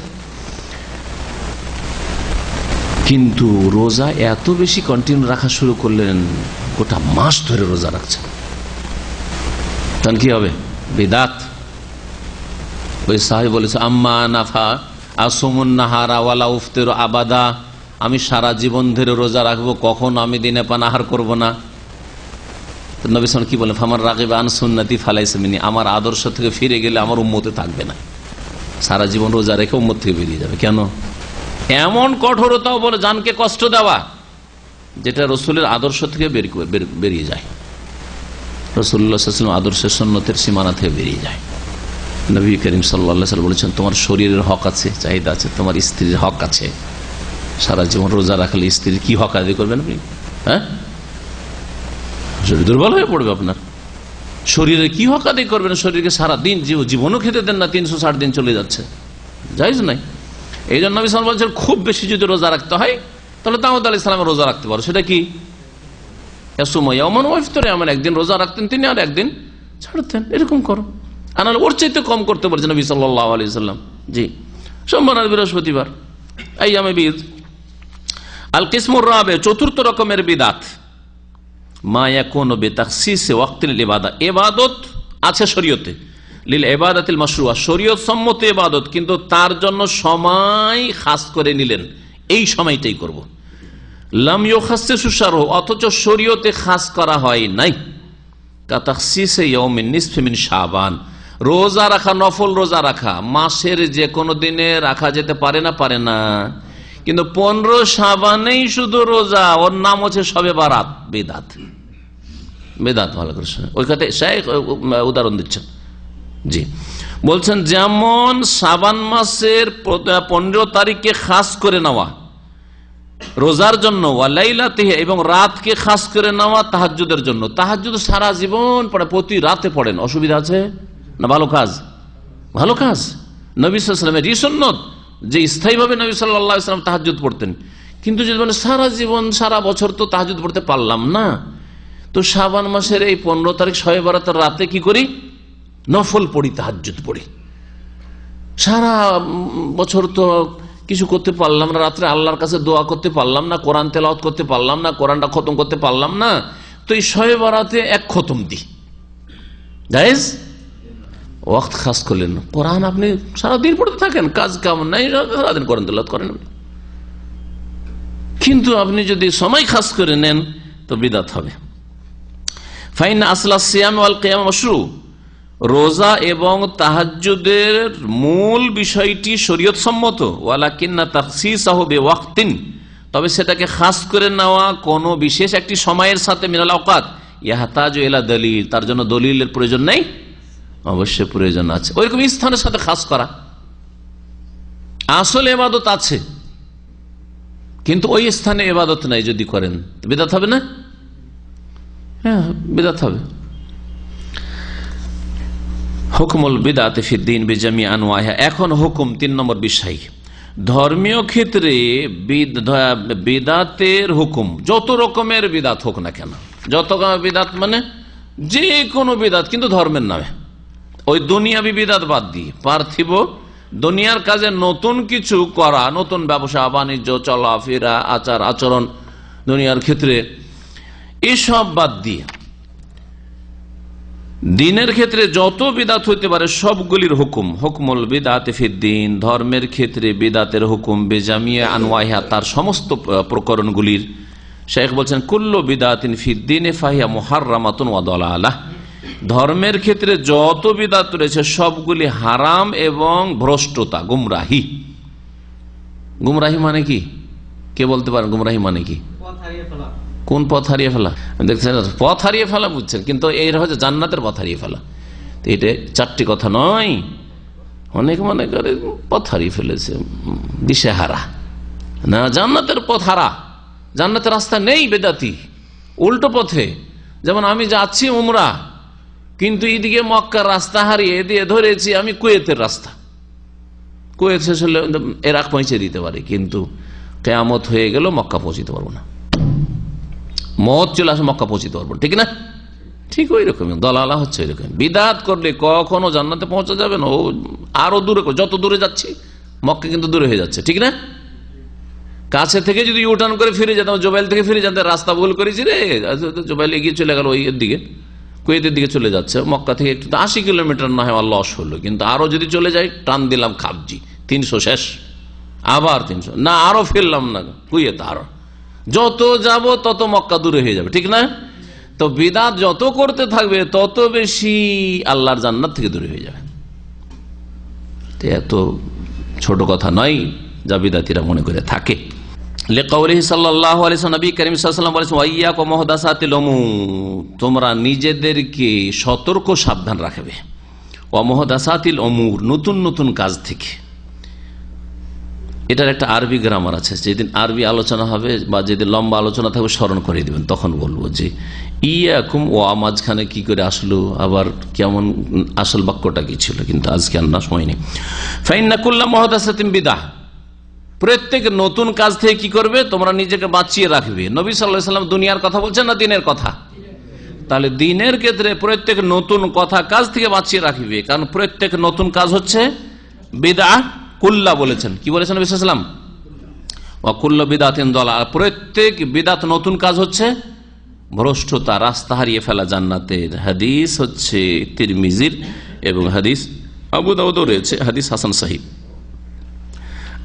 কিন্তু রোজা এত বেশি কন্টিনিউ রাখা শুরু করলেন, গোটা মাস ধরে রোজা রাখছেন, তখন কি হবে? বিদাত। ওই সাহেব বলেছে আম্মা নাফা আসুমুন নাহারা ওয়ালা উফতির আবাদা, আমি সারা জীবন ধরে রোজা রাখবো, কখন আমি দিনে পানাহার করব না। তো নবী সাল্লাল্লাহু আলাইহি ওয়াসাল্লাম কি বলেন? ফামান রাগিবা আন সুন্নতি ফালাইসা মিন্নি, আমার আদর্শ থেকে ফিরে গেলে আমার উম্মতে থাকবে না। সারা জীবন রোজা রেখে উম্মত থেকে বেরিয়ে যাবে। কেন? এমন কঠোরতাও বলে জানকে কষ্ট দেওয়া যেটা রসুলের আদর্শ থেকে বেরিয়ে যায়, রাসূলুল্লাহ সাল্লাল্লাহু আলাইহি ওয়াসাল্লাম আদর্শের সুন্নতের সীমানা থেকে বেরিয়ে যায়। নবী করিম সাল্লাল্লাহু আলাইহি ওয়াসাল্লাম বলেছেন তোমার শরীরের হক আছে, চাহিদা আছে, তোমার স্ত্রীর হক আছে। সারা জীবন রোজা রাখলে স্ত্রীর কি হক আদায় করবেন আপনি? হ্যাঁ, শরীর দুর্বল হয়ে পড়বে আপনার। শরীরে কি হক আদায় করবেন? শরীরকে সারা দিন জীবনও খেতে দেন না, 360 দিন চলে যাচ্ছে, জায়েজ নাই। এই জন্য নবী সাল্লাল্লাহু আলাইহি ওয়াসাল্লাম বলছেন খুব বেশি যদি রোজা রাখতে হয় তাহলে দাউদ আলাইহিস সালাম রোজা রাখতে পারো। সেটা কি? একদিন রোজা রাখতেন তিনি আর একদিন ছাড়তেন, এরকম করো। আনাল ওর চাইতে কম করতে পারছেন নবী সাল্লাল্লাহু আলাইহি ওয়াসাল্লাম। জি, সোমবার আর বৃহস্পতিবার আইয়ামে বিদ। আল কিসমুর রাবে, চতুর্থ রকমের বিদাত, মা ইয়াকুনু বিতাখসিস ওয়াক্তিল ইবাদা, ইবাদত আছে শরীয়তে, লিল ইবাদাতিল মাশরুআ, শরীয়ত সম্মত ইবাদত, কিন্তু তার জন্য সময় খাস করে নিলেন, এই সময়টাই করব। লাম ইউখাসসিসু শারহু, অথচ শরীয়তে খাস করা হয় নাই। কা তাখসিসে ইয়াউমিন নিসফি মিন শাবান, রোজা রাখা, নফল রোজা রাখা মাসের যে কোনো দিনে রাখা যেতে পারে না, পারে না, কিন্তু 15 শাবানেই শুধু রোজা, ওর নাম হচ্ছে শবে বারাত। বেদাত, বেদাত। ভালো করে ওই কথা শাইখ উদাহরণ দিচ্ছেন। জি, বলছেন যেমন শাবান মাসের 15 তারিখকে খাস করে নেওয়া রোজার জন্য, ওয়ালাইলাতিহি, এবং রাতকে খাস করে নেওয়া তাহাজ্জুদের জন্য। তাহাজ্জুদ সারা জীবন পড়ে, প্রতি রাতে পড়েন, অসুবিধা আছে না? ভালো কাজ, ভালো কাজ। নবী সাল্লাল্লাহু আলাইহি ওয়াসাল্লামের সুন্নাত যে স্থায়ীভাবে নবী সাল্লাল্লাহু আলাইহি ওয়াসাল্লাম তাহাজ্জুদ পড়তেন। কিন্তু যদি বলে সারা জীবন সারা বছর তো তাহাজ্জুদ পড়তে পারলাম না, তো শাবান মাসের এই 15 তারিখ শবে বারাতের রাতে কি করি? নফল পড়ি, তাহাজ্জুদ পড়ি। সারা বছর তো কিছু করতে পারলাম না, রাত্রে আল্লাহর কাছে দোয়া করতে পারলাম না, কোরআন তেলাওয়াত করতে পারলাম না, কোরআনটা খতম করতে পারলাম না, তো এই শবে বারাতে এক খতম দিই, জায়েজ? ওয়াক্ত খাস করলেন। কোরআন আপনি সারাদিন পড়তে থাকেন, কাজ কাম নাই, সারাদিন কোরআন তেলাওয়াত করেন, কিন্তু আপনি যদি সময় খাস করে নেন তো বিদাত হবে। ফাইন আসলা সিয়াম ওয়াল কিয়াম মাশরু, রোজা এবং তাহাজ্জুদের মূল বিষয়টি শরীয়ত সম্মত। ওয়ালাকিন্না তাখসিসাহু বিওয়াক্তিন, তবে সেটাকে খাস করে নেওয়া কোনো বিশেষ একটি সময়ের সাথে মিনাল আওকাত ইয়াহতাজু ইলা দলিল, তার জন্য দলিলের প্রয়োজন নেই, অবশ্যই প্রয়োজন আছে। ওইরকম স্থানের সাথে খাস করা, আসলে ইবাদত আছে কিন্তু ওই স্থানে ইবাদত নাই, যদি করেন বিদআত হবে না? হ্যাঁ, বিদআত হবে। হুকমুল বিদাত ফিদ্দিন বিজামি আনওয়াহা। এখন হুকুম 3 নম্বর বিষয়, ধর্মীয় ক্ষেত্রে বিদাতের হুকুম, যত রকমের বিদাত হোক না কেন, যত বিদাত মানে যে কোনো বিদাত, কিন্তু ধর্মের নামে, ওই দুনিয়াবি বিদাত বাদ দিয়ে পার্থিব দুনিয়ার কাজে নতুন কিছু করা, নতুন ব্যবসা বাণিজ্য, চলাফেরা, আচার আচরণ দুনিয়ার ক্ষেত্রে, এসব বাদ দিয়ে দিনের ক্ষেত্রে যত বিদাত হইতে পারে সবগুলির হুকুম হুকমুল বিদাত ফিদ্দিন, ধর্মের ক্ষেত্রে বিদাতের হুকুম বেজামিয়া আনওয়াহা, তার সমস্ত প্রকরণগুলির। শেখ বলছেন কুল্লু বিদাতিন ফিদ্দিনে ফাহিয়া মুহাররামাতুন ওয়া দালালাহ, ধর্মের ক্ষেত্রে যত বিদাত রয়েছে সবগুলি হারাম এবং ভ্রষ্টতা, গুমরাহি। গুমরাহি মানে কি, কে বলতে পারেন গুমরাহি মানে কি? কোন পথ হারিয়ে ফেলা? দেখছেন, পথ হারিয়ে ফেলা বুঝছেন, কিন্তু এই হচ্ছে জান্নাতের পথ হারিয়ে ফেলা। তো এটা 4টি কথা নয়, অনেক মনে করে পথ হারিয়ে ফেলেছে, দিশেহারা না, জান্নাতের পথ হারা, জান্নাতের রাস্তা নেই বেদাতি, উল্টো পথে। যেমন আমি যাচ্ছি উমরা, কিন্তু এদিকে মক্কার রাস্তা হারিয়ে দিয়ে ধরেছি আমি কুয়েতের রাস্তা। কুয়েত শেষ হলে এরাক পৌঁছে দিতে পারে, কিন্তু কেয়ামত হয়ে গেল মক্কা পৌঁছিতে পারবো না, মত চলে আসে মক্কা পৌঁছিতে পারবো, ঠিক না? ঠিক ওই রকম দলালা হচ্ছে ওই রকম। বিদাত করলে কখনো জান্নাতে পৌঁছা যাবে না, ও আরো দূরে, যত দূরে যাচ্ছি মক্কা কিন্তু দূরে হয়ে যাচ্ছে, ঠিক না? কাছে থেকে যদি ইউটার্ন করে ফিরে যেতাম, জোবাইল থেকে ফিরে যেতাম, রাস্তা ভুল করেছি রে, জোবাইল এগিয়ে চলে গেল ওই দিকে, কুয়েতের দিকে চলে যাচ্ছে, মক্কা থেকে একটু 80 কিলোমিটার না হয় লস হলো, কিন্তু আরো যদি চলে যাই টান দিলাম খাবজি, 300 শেষ, আবার 300 না, আরো ফিরলাম না কুয়েত, আরো যত যাব তত মক্কা দূরে হয়ে যাবে, ঠিক না? তো বিদাত যত করতে থাকবে তত বেশি আল্লাহর জান্নাত থেকে দূরে হয়ে যাবে। এত ছোট কথা নয় যা বিদাতিরা মনে করে থাকে। লিকাউলিহি সাল্লাল্লাহু আলাইহি ওয়াসাল্লাম, নবী করিম সাল্লাল্লাহু আলাইহি ওয়াসাল্লাম বলেছেন, ওয়াইয়াকুম মুহদাসাতিল উমুর, তোমরা নিজেদেরকে সতর্ক সাবধান রাখবে, ওয়া মুহদাসাতিল উমুর, নতুন নতুন কাজ থেকে। এটার একটা আরবি গ্রামার আছে, যেদিন আরবি আলোচনা হবে বা যেদিন লম্বা আলোচনা থাকবে স্মরণ করে দিবেন, তখন বলবো যে ইয়াকুম ও মাঝখানে কি করে আসলো, আবার কেমন আসল বাক্যটা কি ছিল, কিন্তু আজকে আর না, সময় নেই। ফাইন্না কুল্লা মুহদাসাতিন বিদআহ, প্রত্যেক নতুন কাজ থেকে কি করবে, তোমরা নিজেকে বাঁচিয়ে রাখবে। নবী সাল্লাল্লাহু আলাইহি ওয়াসাল্লাম দুনিয়ার কথা বলছেন না দিনের কথা? তাহলে দিনের ক্ষেত্রে প্রত্যেক নতুন কথা কাজ থেকে বাঁচিয়ে রাখবে, কারণ প্রত্যেক নতুন কাজ হচ্ছে বিদআহ। কুল্লা বলেছেন, কি বলেছেন নবী সাল্লাল্লাহু আলাইহি ওয়াসাল্লাম? ওয়া কুল্লু বিদআতিন দালালা, প্রত্যেক বিদআত নতুন কাজ হচ্ছে ভ্রষ্টতা, রাস্তা হারিয়ে ফেলা জান্নাতের। হাদিস হচ্ছে তিরমিজির এবং হাদিস আবু দাউদও রয়েছে, হাদিস হাসান সহিহ।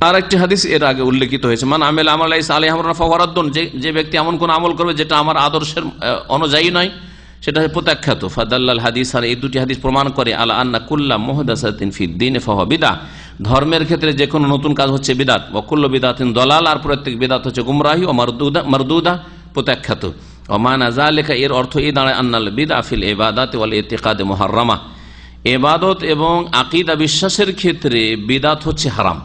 আর একটি হাদিস এর আগে উল্লেখিত হয়েছে, মান আমিলা আমালান লাইসা আলাইহি আমরুনা ফাহুয়া রাদ্দুন, যে ব্যক্তি এমন কোন আমল করবে যেটা আমার আদর্শের অনুযায়ী নয়, সেটা প্রত্যাখ্যাত। ফাদাল্লাল হাদিস, আর এই দুটি হাদিস প্রমাণ করে আলা আন্না কুল্লা মুহদাসাতিন ফিদ্দীনে ফাহুয়া বিদআহ, ধর্মের ক্ষেত্রে যে কোনো নতুন কাজ হচ্ছে বিদাত, ওয়া কুল্লু বিদাতিন দালাল, আর প্রত্যেক বিদাত হচ্ছে গুমরাহি ও মারদুদা, প্রত্যাখ্যাত। ওয়া মানা যালিকা, এর অর্থ এই দাঁড়ায় আন্নাল বিদআ ফিল ইবাদাতি ওয়াল ইতিকাদ মুহাররামা, ইবাদত এবং আকীদা বিশ্বাসের ক্ষেত্রে বিদাত হচ্ছে হারাম।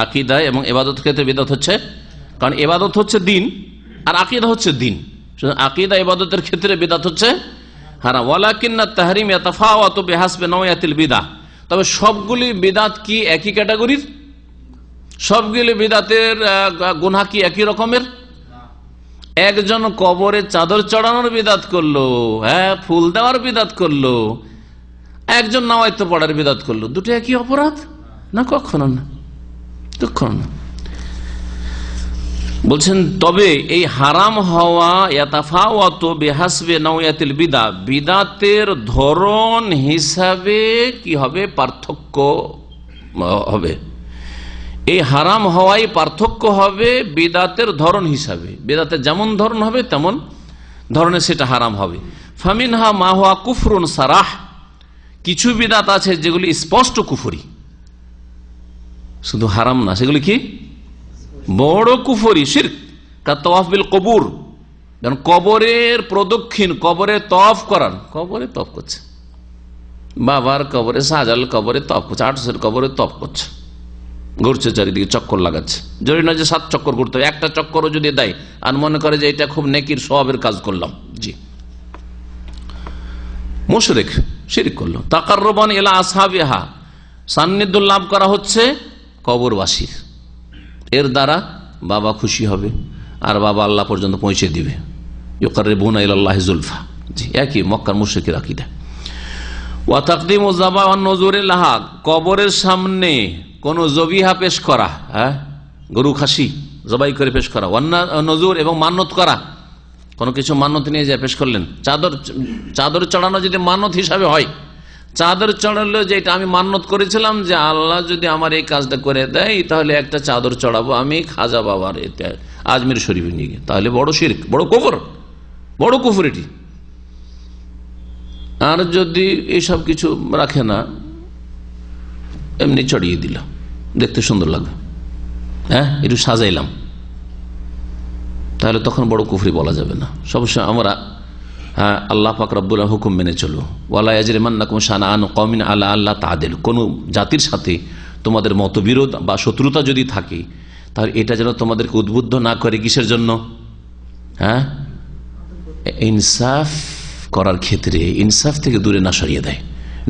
আকীদা এবং ইবাদত ক্ষেত্রে বিদাত হচ্ছে, কারণ ইবাদত হচ্ছে দিন আর আকীদা হচ্ছে দিন, আকীদা ইবাদতের ক্ষেত্রে বিদাত হচ্ছে হারাম। ওয়ালাকিন্না তাহরিম ইয়াতাফাওয়াতু বিহাসবি নওয়ায়াতিল বিদআহ, তবে সবগুলি বিদাত কি একই ক্যাটাগরির? সবগুলি বিদাতের গুনাহ কি একই রকমের? একজন কবরে চাদর চড়ানোর বিদাত করলো, হ্যাঁ, ফুল দেওয়ার বিদাত করলো, একজন নাওয়াইতে পড়ার বিদাত করলো, দুটো একই অপরাধ না? কখনো না, কখনো না। বলছেন তবে এই হারাম হওয়া ইয়াতাফাওয়াতু বিহাসবি নওয়ায়াতিল বিদআহ, বিদাতের ধরন হিসাবে কি হবে? পার্থক্য হবে। এই হারাম হওয়াই পার্থক্য হবে বিদাতের ধরন হিসাবে, বিদাতের যেমন ধরন হবে তেমন ধরনের সেটা হারাম হবে। ফামিনহা মা হুয়া কুফরুন সারাহ, কিছু বিদাত আছে যেগুলি স্পষ্ট কুফরি, শুধু হারাম না, সেগুলি কি বড় কুফরি, শিরক। কা তাওয়াফ বিল কবুর, কারণ কবরের প্রদক্ষিণ, কবরে তওয়াফ করার, কবরে তওয়াফ করছে, বাবার কবরে, শাহজালাল কবরে তওয়াফ করছে, 800 কবরে তওয়াফ করছে, ঘুরছে চারিদিকে, চক্কর লাগাচ্ছে। জরুরি নয় যে 7 চক্কর ঘুরতে হবে, একটা চক্করও যদি দেয় আর মনে করে যে এটা খুব নেকির সওয়াবের কাজ করলাম, জি, মুশরিক। শিরক করলো। তাকাররুবান ইলা আসহাবিহা, সান্নিধ্য লাভ করা হচ্ছে কবরবাসীর, এর দ্বারা বাবা খুশি হবে আর বাবা আল্লাহ পর্যন্ত পৌঁছে দিবে। ইউকাররিবুনা ইলাল্লাহি যুলফা, জি একই মক্কার মুশরিকের আকীদা। ওয়া তাকদিমু যাবা ওয়ান নুজুরি লাহা, কবরের সামনে কোন জবিহা পেশ করা, হ্যাঁ গরু খাসি জবাই করে পেশ করা, ওয়ান নজুর এবং মান্নত করা, কোনো কিছু মান্নত নিয়ে যায় পেশ করলেন। চাদর চড়ানো যদি মান্নত হিসাবে হয়, চাদর চড়ালো যে এটা আমি মান্নত করেছিলাম যে আল্লাহ যদি আমার এই কাজটা করে দেয় তাহলে একটা চাদর চড়াবো আমি খাজা বাবার এতে আজমির শরীফে নিয়ে গিয়ে, তাহলে বড় শিরক, বড় কুফর এটি। আর যদি এইসব কিছু রাখে না, এমনি চড়িয়ে দিল, দেখতে সুন্দর লাগবে, হ্যাঁ একটু সাজাইলাম, তাহলে তখন বড় কুফরি বলা যাবে না। সবসময় আমরা আল্লাহ পাক রব্বুল হুকুম মেনে চলো। ওয়ালা ইয়াজরিমান্নাকুম শানাআনু কওমিন আলা আল্লা তা'দিলু, কোন জাতির সাথে তোমাদের মতবিরোধ বা শত্রুতা যদি থাকে তাহলে এটা যেন তোমাদেরকে উদ্বুদ্ধ না করে কিসের জন্য, হ্যাঁ ইনসাফ করার ক্ষেত্রে, ইনসাফ থেকে দূরে না সরিয়ে দেয়,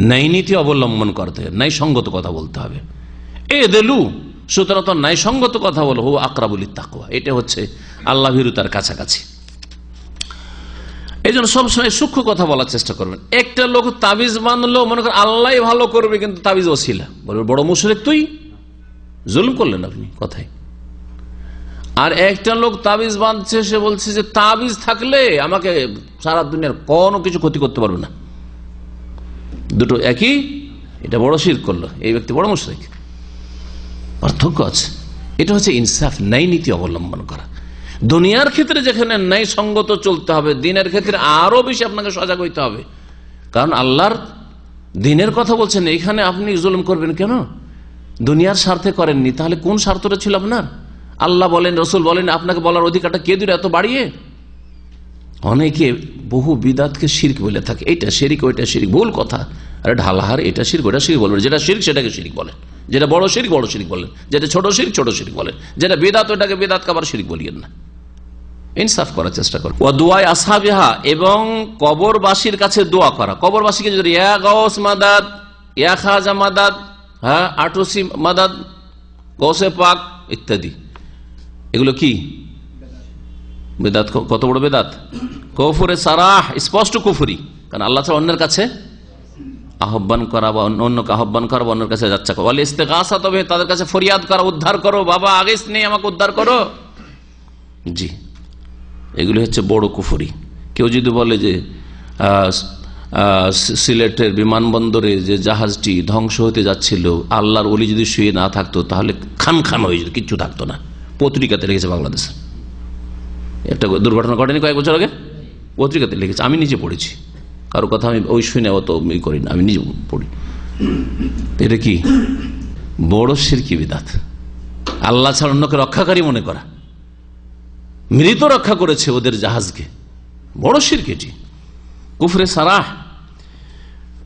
ন্যায় নীতি অবলম্বন করতে হবে, ন্যায় সঙ্গত কথা বলতে হবে। এ দেলু, সুতরাং তো ন্যায় সঙ্গত কথা বলো, হো আকরাবুল লিত্তাকওয়া, এটা হচ্ছে আল্লাহ ভীরুতার কাছাকাছি। এই জন্য সবসময় সূক্ষ্ম কথা বলার চেষ্টা করবেন। একটা লোক তাবিজ বাঁধলো, মনে করেন আল্লাহ ভালো করবে, কিন্তু তাবিজ ওসিলা, বলবে বড় মুশরিক, তুই জুলুম করলেন আপনি কথায়। আর একটা লোক তাবিজ বাঁধছে, সে বলছে যে তাবিজ থাকলে আমাকে সারা দুনিয়ার কোনো কিছু ক্ষতি করতে পারবে না, দুটো একই, এটা বড় শিরক করলো, এই ব্যক্তি বড় মুশরিক। পার্থক্য আছে। এটা হচ্ছে ইনসাফ, ন্যায় নীতি অবলম্বন করা। দুনিয়ার ক্ষেত্রে যেখানে ন্যায় সঙ্গত চলতে হবে, দিনের ক্ষেত্রে আরো বেশি আপনাকে সজাগ হইতে হবে, কারণ আল্লাহর দিনের কথা বলছেন। এখানে আপনি জুলুম করবেন কেন? দুনিয়ার স্বার্থে করেননি, তাহলে কোন স্বার্থটা ছিল আপনার? আল্লাহ বলেন, রসুল বলেন, আপনাকে বলার অধিকারটা কে দিল এত বাড়িয়ে? অনেকে বহু বিদাতকে শিরক বলে থাকে, এটা শিরক ওইটা শিরক, ভুল কথা। আরে ঢালাহার, এটা শিরক ওইটা শিরক বলবেন, যেটা শিরক সেটাকে শিরক বলেন, যেটা বড় শিরক বড় শিরক বলেন, যেটা ছোট শিরক ছোট শিরক বলেন, যেটা বেদাত ওইটাকে বেদাত কাবার শিরক বলিয়েন না। ইনসাফ করার চেষ্টা করুন। ওয়া দুআ আসহাবিহা, এবং কবরবাসীর কাছে দোয়া করা। কবরবাসীকে যদি ইয়া গাউস মাদাদ, ইয়া খাজা মাদাদ, হ্যাঁ আটরসি মাদাদ, গৌসে পাক ইত্যাদি, এগুলো কি বেদাত। কত বড় বেদাত, কুফরে সারাহ, স্পষ্ট কুফরি। কারণ আল্লাহ ছাড়া অন্যের কাছে আহ্বান করা বা অন্যকে আহ্বান করা বা অন্যের কাছে যাচ্ছা করা, ওয়াল ইস্তিগাসা, তবে তাদের কাছে ফরিয়াদ করা, উদ্ধার করো, বাবা আগেস নেই আমাকে উদ্ধার করো, জি এগুলি হচ্ছে বড় কুফরি। কেউ যদি বলে যে সিলেটের বিমানবন্দরে যে জাহাজটি ধ্বংস হতে যাচ্ছিল, আল্লাহর ওলি যদি শুয়ে না থাকতো তাহলে খান খান হয়ে যেত, কিচ্ছু থাকতো না। পত্রিকাতে লিখেছে বাংলাদেশে, একটা দুর্ঘটনা ঘটেনি কয়েক বছর আগে, পত্রিকাতে লিখেছে, আমি নিজে পড়েছি, কারো কথা আমি ওই শুনে অত করি না, আমি নিজে পড়ি। এটা কি বড় শিরকি বিদাত, আল্লাহ ছাড়া অন্যকে রক্ষাকারী মনে করা। মৃত রক্ষা করেছে ওদের জাহাজকে, বড় শিরক এটি, কুফরে সারাহ।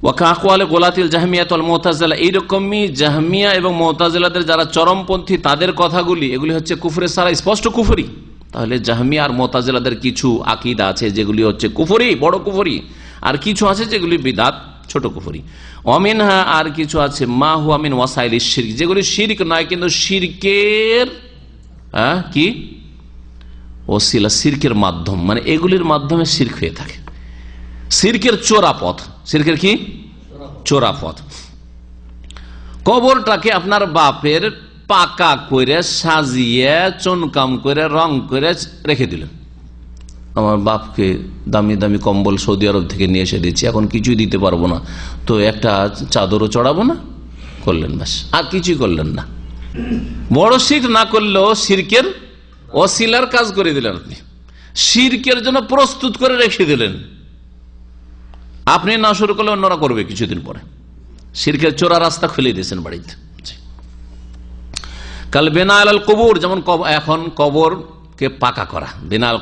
ওয়াকাকওয়ালে গোলাতিল জাহমিয়াত ওয়াল মুতাজিলা, এইরকমই জাহমিয়া এবং মুতাজিলাদের যারা চরমপন্থী তাদের কথাগুলি, এগুলি হচ্ছে কুফরে সারাহ, স্পষ্ট কুফরি। তাহলে জাহমিয়া আর মুতাজিলাদের কিছু আকীদা আছে যেগুলি হচ্ছে কুফরি, বড় কুফরি, আর কিছু আছে যেগুলি বিদাত, ছোট কুফরি। অমিনহা, আর কিছু আছে মা হুয়া মিন ওয়াসাইলিশ শিরক, যেগুলি শিরক নয় কিন্তু শিরকের কি ওসিলা, শিরকের মাধ্যম, মানে এগুলির মাধ্যমে শিরক হয়ে থাকে, শিরকের চোরা পথ। শিরকের কি চোরা পথ? কবরটাকে আপনার বাপের পাকা করে সাজিয়ে চুনকাম করে রং করে রেখে দিলেন। আমার বাপকে দামি দামি কম্বল সৌদি আরব থেকে নিয়ে এসে দিচ্ছি, এখন কিছুই দিতে পারবো না, তো একটা চাদরও চড়াবো না, করলেন ব্যাস, আর কিছুই করলেন না। বড় শিরক না করলেও শিরকের ওসিলার কাজ করে দিলেন আপনি, শিরকের জন্য প্রস্তুত করে রেখে দিলেন। আপনি না শুরু করলে অন্যরা করবে কিছুদিন পরে, শিরকের চোরা রাস্তা খুলে দিয়েছেন বাড়িতে। কাল বিনা আলাল কবর, যেমন এখন কবরকে পাকা করা, বিনা আল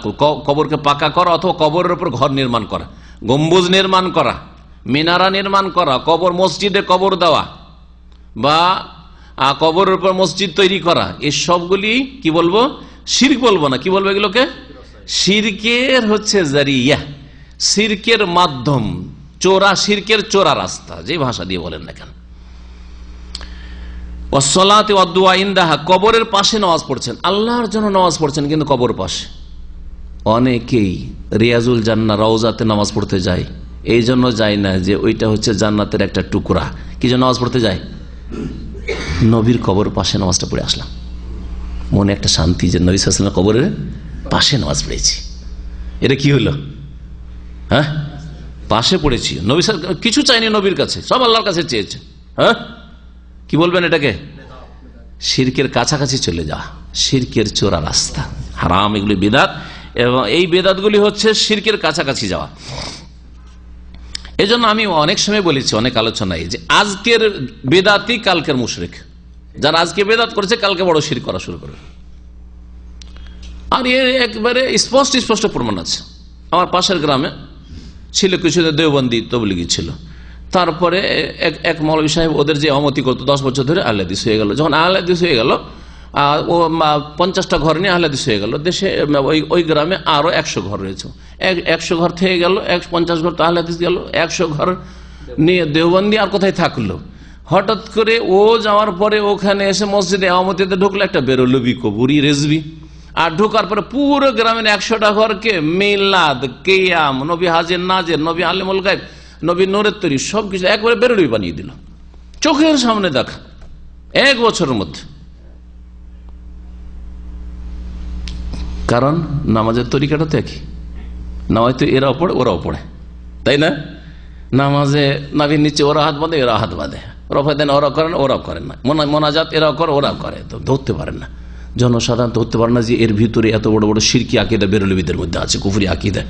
কবরকে পাকা করা, অথবা কবরের উপর ঘর নির্মাণ করা, গম্বুজ নির্মাণ করা, মিনারা নির্মাণ করা, কবর মসজিদে কবর দেওয়া, বা কবরের উপর মসজিদ তৈরি করা, এই সবগুলি কি বলবো? শিরক বলবো না, কি বলবো এগুলোকে? শিরকের হচ্ছে জারিয়া, শিরকের মাধ্যম, চোরা, শিরকের চোরা রাস্তা, যে ভাষা দিয়ে বলেন না কেন। ওয়াসসালাতি ওয়াদ-দুআ ইনদাহা, কবরের পাশে নামাজ পড়ছেন, আল্লাহর জন্য নামাজ পড়ছেন কিন্তু কবর পাশে। অনেকেই রিয়াজুল জান্নাহ রওজাতে নামাজ পড়তে যায়, এই জন্য যায় না যে ওইটা হচ্ছে জান্নাতের একটা টুকরা, কি জন্য নামাজ পড়তে যায়? নবীর কবর পাশে নামাজটা পড়ে আসলাম, মনে একটা শান্তি যে নবী সাল্লাল্লাহু আলাইহি ওয়াসাল্লাম কবরের পাশে নামাজ পড়েছি। এটা কি হলো? হ্যাঁ, পাশে পড়েছি। নবী কিছু চাইনি নবীর কাছে, সব আল্লাহর কাছে চেয়েছে। হ্যাঁ, কি বলবেন এটাকে? শিরকের কাছাকাছি চলে যাওয়া, শিরকের চোরা রাস্তা, হারাম, এগুলি বিদাত, এবং এই বেদাতগুলি হচ্ছে শিরকের কাছাকাছি যাওয়া। এই জন্য আমি অনেক সময় বলেছি, অনেক আলোচনায়, যে আজকের বেদাতি কালকের মুশরিক। যারা আজকে বেদাত করেছে কালকে বড় শিরক করা শুরু করবে। আর এর একবারে স্পষ্ট স্পষ্ট প্রমাণ আছে। আমার পাশের গ্রামে ছিল কিছু দেওবন্দি তবলিগি ছিল, তারপরে এক মৌলভী সাহেব ওদের যে অমতি করতো 10 বছর ধরে আহলে হাদিস হয়ে গেল। যখন আহলে হাদিস হয়ে গেল, ও 50টা ঘর নিয়ে আহলে হাদিস হয়ে গেল। দেশে ওই গ্রামে আরো 100 ঘর রয়েছে, 100 ঘর থেকে গেল, 50 ঘর তো আহলে হাদিস গেল, 100 ঘর নিয়ে দেওবন্দি আর কোথায় থাকলো। হঠাৎ করে ও যাওয়ার পরে ওখানে এসে মসজিদে আমতিতে ঢুকলো একটা বেরোলবি কবুরি রেজবি, আর ঢোকার পরে পুরো গ্রামের 100টা ঘরকে মিলাদ, কিয়াম, নবী হাজির নাজির, নবী আলিমুল গায়ব, নবী নূরের তৈরি, সবকিছু একবারে বেরোলবি বানিয়ে দিল, চোখের সামনে দেখা, 1 বছরের মধ্যে। কারণ নামাজের তরিকাটা তো একই, নামাজ তো এরাও পড়ে ওরাও পড়ে, তাই না? নামাজে নাভির নিচে ওরা হাত বাঁধে, এরা হাত বাঁধে, রফা দেন ওরা করেন, ওরাও করেন না, মোনাজাত এরাও করে, ওরাও করে, তো ধরতে পারেন না, জনসাধারণ ধরতে পারে না যে এর ভিতরে এত বড় বড় শিরকি আকীদা বেরলবিদের মধ্যে আছে, কুফরি আকীদা।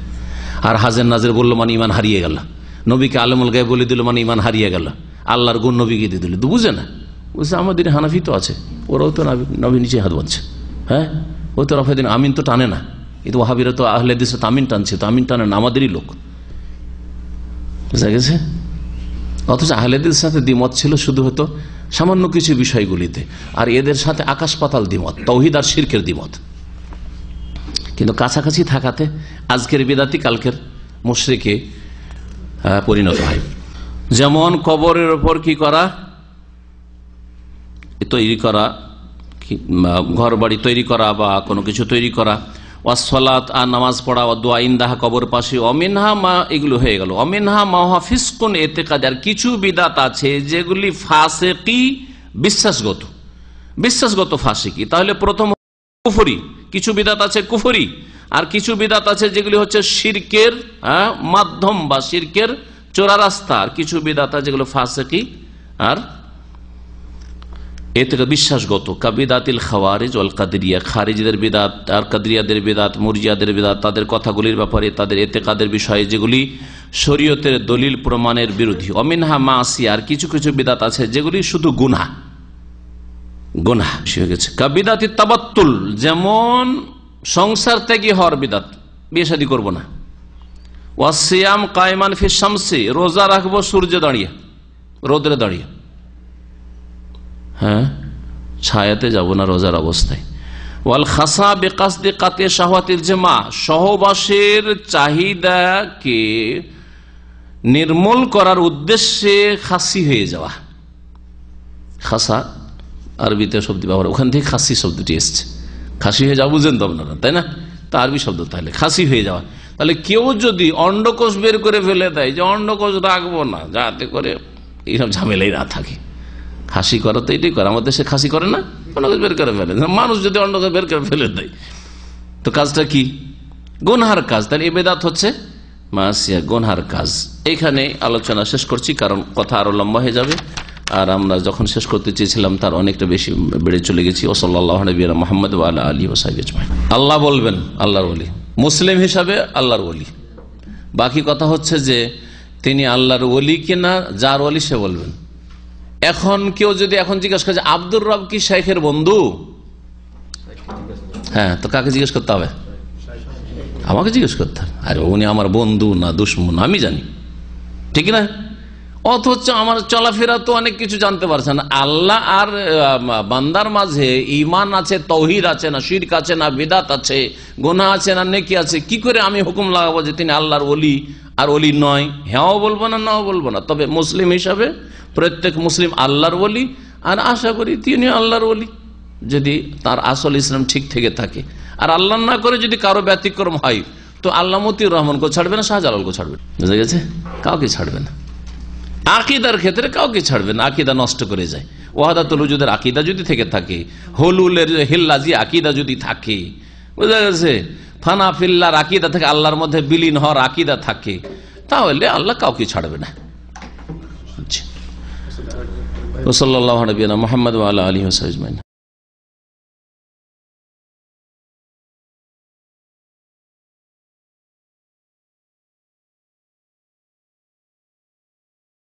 আর হাজের নাজের বললো মানে ইমান হারিয়ে গেল, নবীকে আলেমুল গায়ব বলে দিল মানে ইমান হারিয়ে গেল, আল্লাহর গুণ নবীকে দিয়ে দিল, তো বুঝে না, বুঝছে আমাদের হানাফি তো আছে, ওরাও তো নবী নিচে হাত বাঁধছে। হ্যাঁ, ও তো রফা দিন আমিন তো টানে না, এই তো ওয়াহাবিরা তো আহলে হাদিস তো আমিন টানছে, তো আমিন টানে না, আমাদেরই লোক, বুঝা গেছে? অথচ আহলে হাদিসের সাথে দ্বিমত ছিল শুধু হতো সামান্য কিছু বিষয়গুলিতে, আর এদের সাথে আকাশ পাতাল দ্বিমত, তাওহীদ আর শিরকের দ্বিমত। কিন্তু কাছাকাছি থাকাতে আজকের বিদাতি কালকের মুশরিকে পরিণত হয়। যেমন কবরের ওপর কি করা, তৈরি করা, ঘর বাড়ি তৈরি করা বা কোনো কিছু তৈরি করা, ওয়াসসালাত আর নামাজ পড়া, ওয়াদ-দুআ ইনদাহা কবর পাশে, অমিনহা মা, এগুলো হয়ে গেল। অমিনহা মা হুয়া ফিসকুন ইতিকাদি, আর কিছু বিদাত আছে যেগুলি ফাসিকি, বিশ্বাসগত ফাসিকি। তাহলে প্রথম কুফরি, কিছু বিদাত আছে কুফরি, আর কিছু বিদাত আছে যেগুলি হচ্ছে শিরকের মাধ্যম বা শিরকের চোরা রাস্তা, আর কিছু বিদাত আছে যেগুলো ফাসিকি আর এ থেকে বিশ্বাসগত। কাবিদাতিল খাওয়ারিজ ওয়াল কাদরিয়া, খারিজদের বিদাত আর কাদরিয়াদের বিদাত, মুরজিয়াদের বিদাত, তাদের কথাগুলির ব্যাপারে, তাদের এতেকাদের বিষয়ে যেগুলি শরীয়তের দলিল প্রমাণের বিরোধী। অমিনহা মাসিয়া, আর কিছু কিছু বিদাত আছে যেগুলি শুধু গুনাহ হয়ে গেছে। কাবিদাতি তাবাত্তুল, যেমন সংসার ত্যাগী হওয়ার বিদাত, বিয়ে শাদী করবো না। ওয়াসিয়াম কায়মান ফি শামসি, রোজা রাখবো সূর্যে দাঁড়িয়ে, রোদরে দাঁড়িয়ে, হ্যাঁ, ছায়াতে যাব না রোজার অবস্থায়। ওয়াল খাসা বিকাসদি কাতে শাহওয়াতিল জামা, সহবাসের চাহিদাকে নির্মূল করার উদ্দেশ্যে খাসি হয়ে যাওয়া। খাসা আরবিতে শব্দ ব্যবহার, ওখান থেকে খাসি শব্দটি এসছে, খাসি হয়ে যাওয়া বুঝেন তো আপনারা, তাই না? তা আরবি শব্দ, তাহলে খাসি হয়ে যাওয়া। তাহলে কেউ যদি অন্ডকোষ বের করে ফেলে দেয় যে অন্ডকোষ রাখবো না, যাতে করে এইসব ঝামেলাই না থাকে, খাসি করা তো এটাই করে, আমাদের দেশে খাসি করে না, অন্ডকোষ বের করে ফেলে। মানুষ যদি অন্ডকোষ বের করে ফেলে দেয় তো কাজটা কি? গুনহার কাজ। তাহলে এই বেদাত হচ্ছে মাসিয়া, গুনহার কাজ। এখানে আলোচনা শেষ করছি, কারণ কথা আরো লম্বা হয়ে যাবে, আর আমরা যখন শেষ করতে চেয়েছিলাম তার অনেকটা বেশি বেড়ে চলে গেছি। ও সাল্লাল্লাহু নবিয়্যিনা মুহাম্মদ ওয়া আলা আলিহি ওয়া সাহবিহি আজমাইন। আল্লাহ বলবেন আল্লাহর ওলি, মুসলিম হিসাবে আল্লাহর ওলি। বাকি কথা হচ্ছে যে তিনি আল্লাহর ওলি কিনা, যার ওলি সে বলবেন। এখন কেউ যদি এখন জিজ্ঞেস করে আব্দুর রব কি শেখের বন্ধু, হ্যাঁ, তো কাকে জিজ্ঞেস করতে হবে? আমাকে জিজ্ঞেস করতে হবে। আরে উনি আমার বন্ধু না দুশমন আমি জানি, ঠিক না? অথচ আমার চলাফেরা তো অনেক কিছু জানতে পারছে না। আল্লাহ আর বান্দার মাঝে ঈমান আছে, তাওহীদ আছে না, শিরক আছে না, বিদআত আছে, গুনাহ আছে না, নেকি আছে, কি করে আমি হুকুম লাগাবো যে তিনি আল্লাহর ওলি আর ওলি নয়? হ্যাঁও বলবো না, নাও বলবো না। তবে মুসলিম হিসাবে প্রত্যেক মুসলিম আল্লাহর ওলি, আর আশা করি তিনি আল্লাহর ওলি, যদি তার আসল ইসলাম ঠিক থেকে থাকে। আর আল্লাহ না করে যদি কারো ব্যতিক্রম হয়, তো আল্লাহ মতিউর রহমানকে ছাড়বে না, শাহজালালকে ছাড়বে, বুঝা গেছে? কাউকে ছাড়বে না। আকিদার ক্ষেত্রে কাউকে ছাড়বে না, আকিদা নষ্ট করে যায়। ওয়াহাদাতুল ওজুদের আকিদা যদি থেকে থাকে, হলুলের হিল্লাজি আকিদা যদি থাকে, বুঝা গেছে, ফানাফিল্লার আকিদা থেকে আল্লাহর মধ্যে বিলীন হওয়ার আকিদা থাকে, তাহলে আল্লাহ কাউকে ছাড়বে না। সাল্লাল্লাহু আলাইহি ওয়া সাল্লাম মুহাম্মদ ওয়া আলা আলিহি ওয়া সাহবিহি।